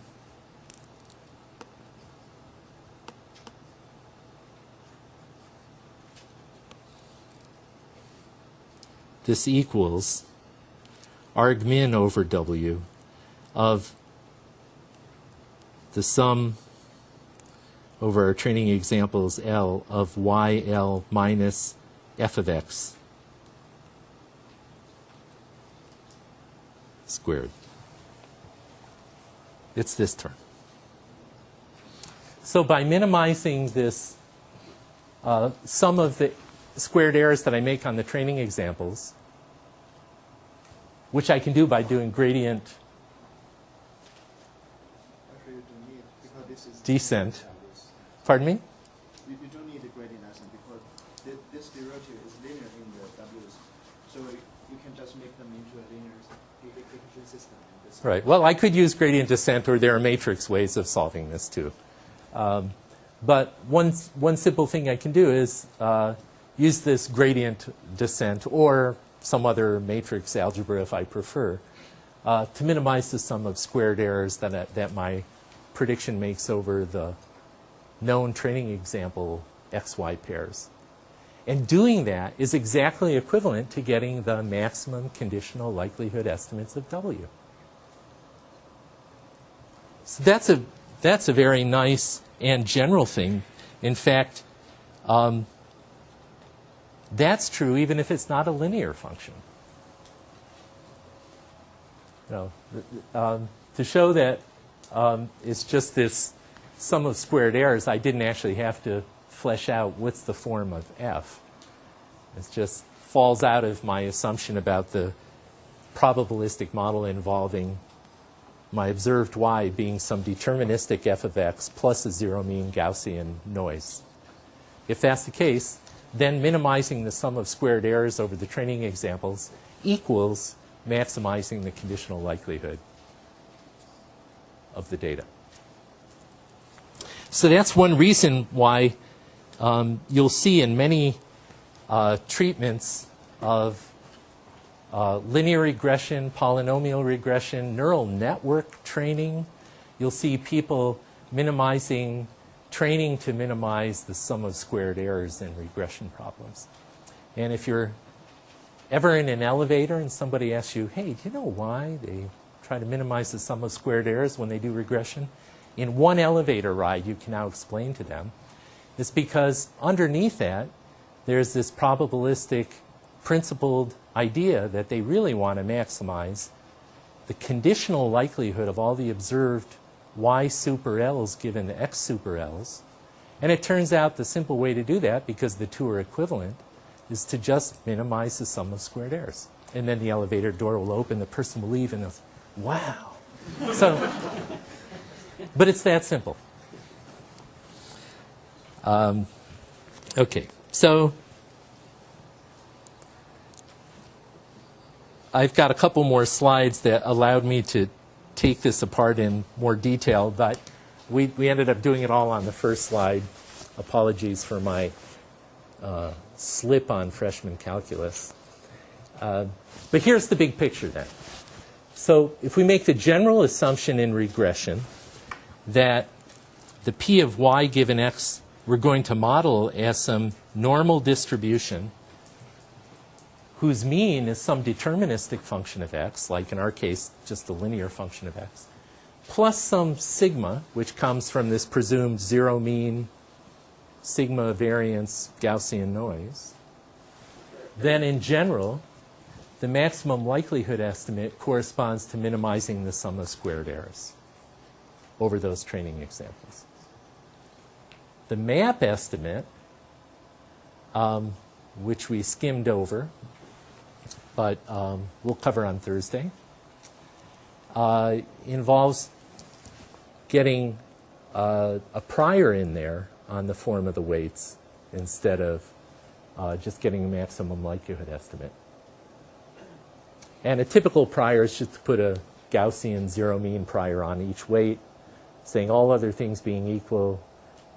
this equals argmin over W of the sum over our training examples L of YL minus f of x squared. It's this term. So by minimizing this sum of the squared errors that I make on the training examples, which I can do by doing gradient Actually, you don't need, because this is descent. Pardon me? You don't need a gradient descent because this derivative is linear in the W's. So you can just make them into a linear equation system. Right. Well, I could use gradient descent, or there are matrix ways of solving this too. But one simple thing I can do is use this gradient descent or some other matrix algebra if I prefer to minimize the sum of squared errors that my prediction makes over the known training example XY pairs. And doing that is exactly equivalent to getting the maximum conditional likelihood estimates of W. So that's a very nice and general thing. In fact, that's true even if it's not a linear function. To show that it's just this sum of squared errors, I didn't actually have to flesh out what's the form of f. It just falls out of my assumption about the probabilistic model involving my observed y being some deterministic f of x plus a zero mean Gaussian noise. If that's the case, then minimizing the sum of squared errors over the training examples equals maximizing the conditional likelihood of the data. So that's one reason why you'll see in many treatments of linear regression, polynomial regression, neural network training, you'll see people minimizing training to minimize the sum of squared errors in regression problems. And if you're ever in an elevator and somebody asks you, hey, do you know why they try to minimize the sum of squared errors when they do regression? In one elevator ride, you can now explain to them. It's because underneath that, there's this probabilistic, principled idea that they really want to maximize the conditional likelihood of all the observed y super L's given the x super L's. And it turns out the simple way to do that, because the two are equivalent, is to just minimize the sum of squared errors. And then the elevator door will open, the person will leave, and they'll say, wow. So, but it's that simple. Okay, so I've got a couple more slides that allowed me to take this apart in more detail, but we ended up doing it all on the first slide. Apologies for my slip on freshman calculus. But here's the big picture then. So if we make the general assumption in regression that the P of y given x we're going to model as some normal distribution whose mean is some deterministic function of x, like in our case, just a linear function of x, plus some sigma, which comes from this presumed zero mean sigma variance Gaussian noise, then in general, the maximum likelihood estimate corresponds to minimizing the sum of squared errors over those training examples. The map estimate, which we skimmed over, but we'll cover on Thursday, involves getting a prior in there on the form of the weights instead of just getting a maximum likelihood estimate. And a typical prior is just to put a Gaussian zero mean prior on each weight, saying all other things being equal,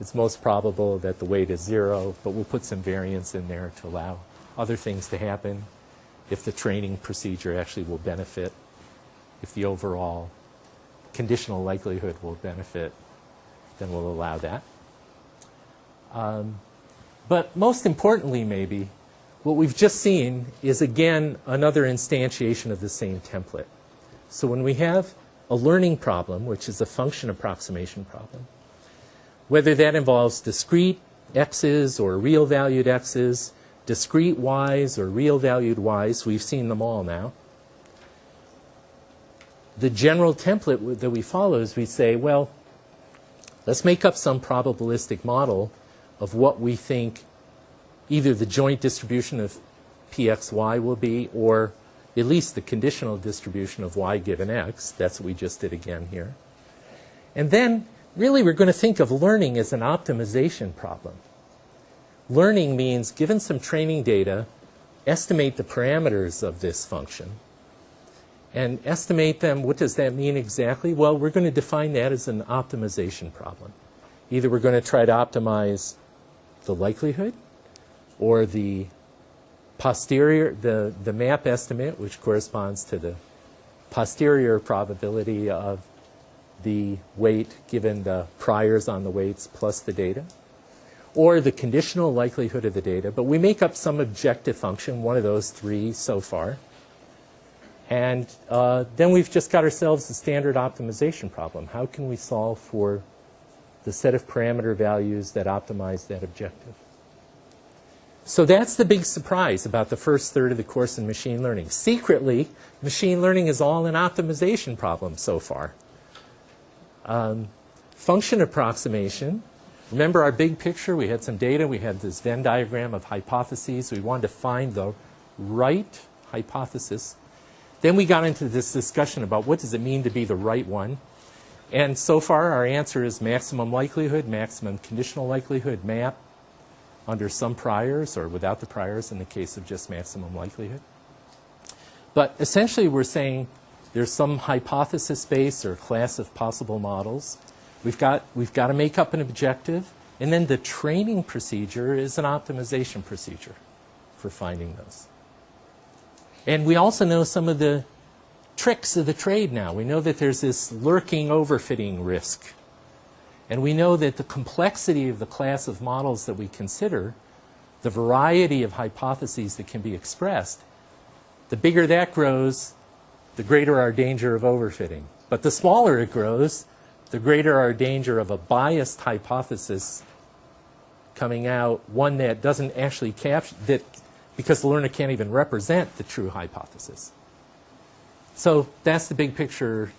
it's most probable that the weight is 0, but we'll put some variance in there to allow other things to happen. If the training procedure actually will benefit, if the overall conditional likelihood will benefit, then we'll allow that. But most importantly, maybe, what we've just seen is, again, another instantiation of the same template. So when we have a learning problem, which is a function approximation problem, whether that involves discrete x's or real-valued x's, discrete y's or real-valued y's, we've seen them all now. The general template that we follow is we say, well, let's make up some probabilistic model of what we think either the joint distribution of pxy will be, or at least the conditional distribution of y given x. That's what we just did again here. And then, really, we're going to think of learning as an optimization problem. Learning means, given some training data, estimate the parameters of this function. And estimate them, what does that mean exactly? Well, we're going to define that as an optimization problem. Either we're going to try to optimize the likelihood, or the posterior, the map estimate, which corresponds to the posterior probability of the weight given the priors on the weights plus the data. or the conditional likelihood of the data, but we make up some objective function, one of those three so far. And then we've just got ourselves a standard optimization problem. How can we solve for the set of parameter values that optimize that objective? So that's the big surprise about the first third of the course in machine learning. Secretly, machine learning is all an optimization problem so far. Function approximation. Remember our big picture? We had some data. We had this Venn diagram of hypotheses. We wanted to find the right hypothesis. Then we got into this discussion about what does it mean to be the right one. And so far, our answer is maximum likelihood, maximum conditional likelihood, map, under some priors or without the priors in the case of just maximum likelihood. But essentially, we're saying there's some hypothesis space or class of possible models. We've got to make up an objective, and then the training procedure is an optimization procedure for finding those. And we also know some of the tricks of the trade now. We know that there's this lurking overfitting risk. And we know that the complexity of the class of models that we consider, the variety of hypotheses that can be expressed, the bigger that grows, the greater our danger of overfitting. But the smaller it grows, the greater our danger of a biased hypothesis coming out, one that doesn't actually capture, that because the learner can't even represent the true hypothesis. So that's the big picture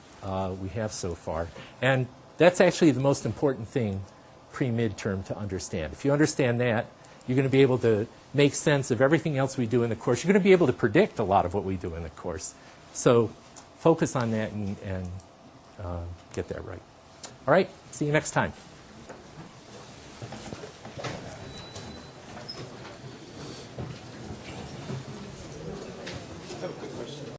we have so far. And that's actually the most important thing pre-midterm to understand. If you understand that, you're going to be able to make sense of everything else we do in the course. You're going to be able to predict a lot of what we do in the course. So focus on that and get that right. All right, see you next time.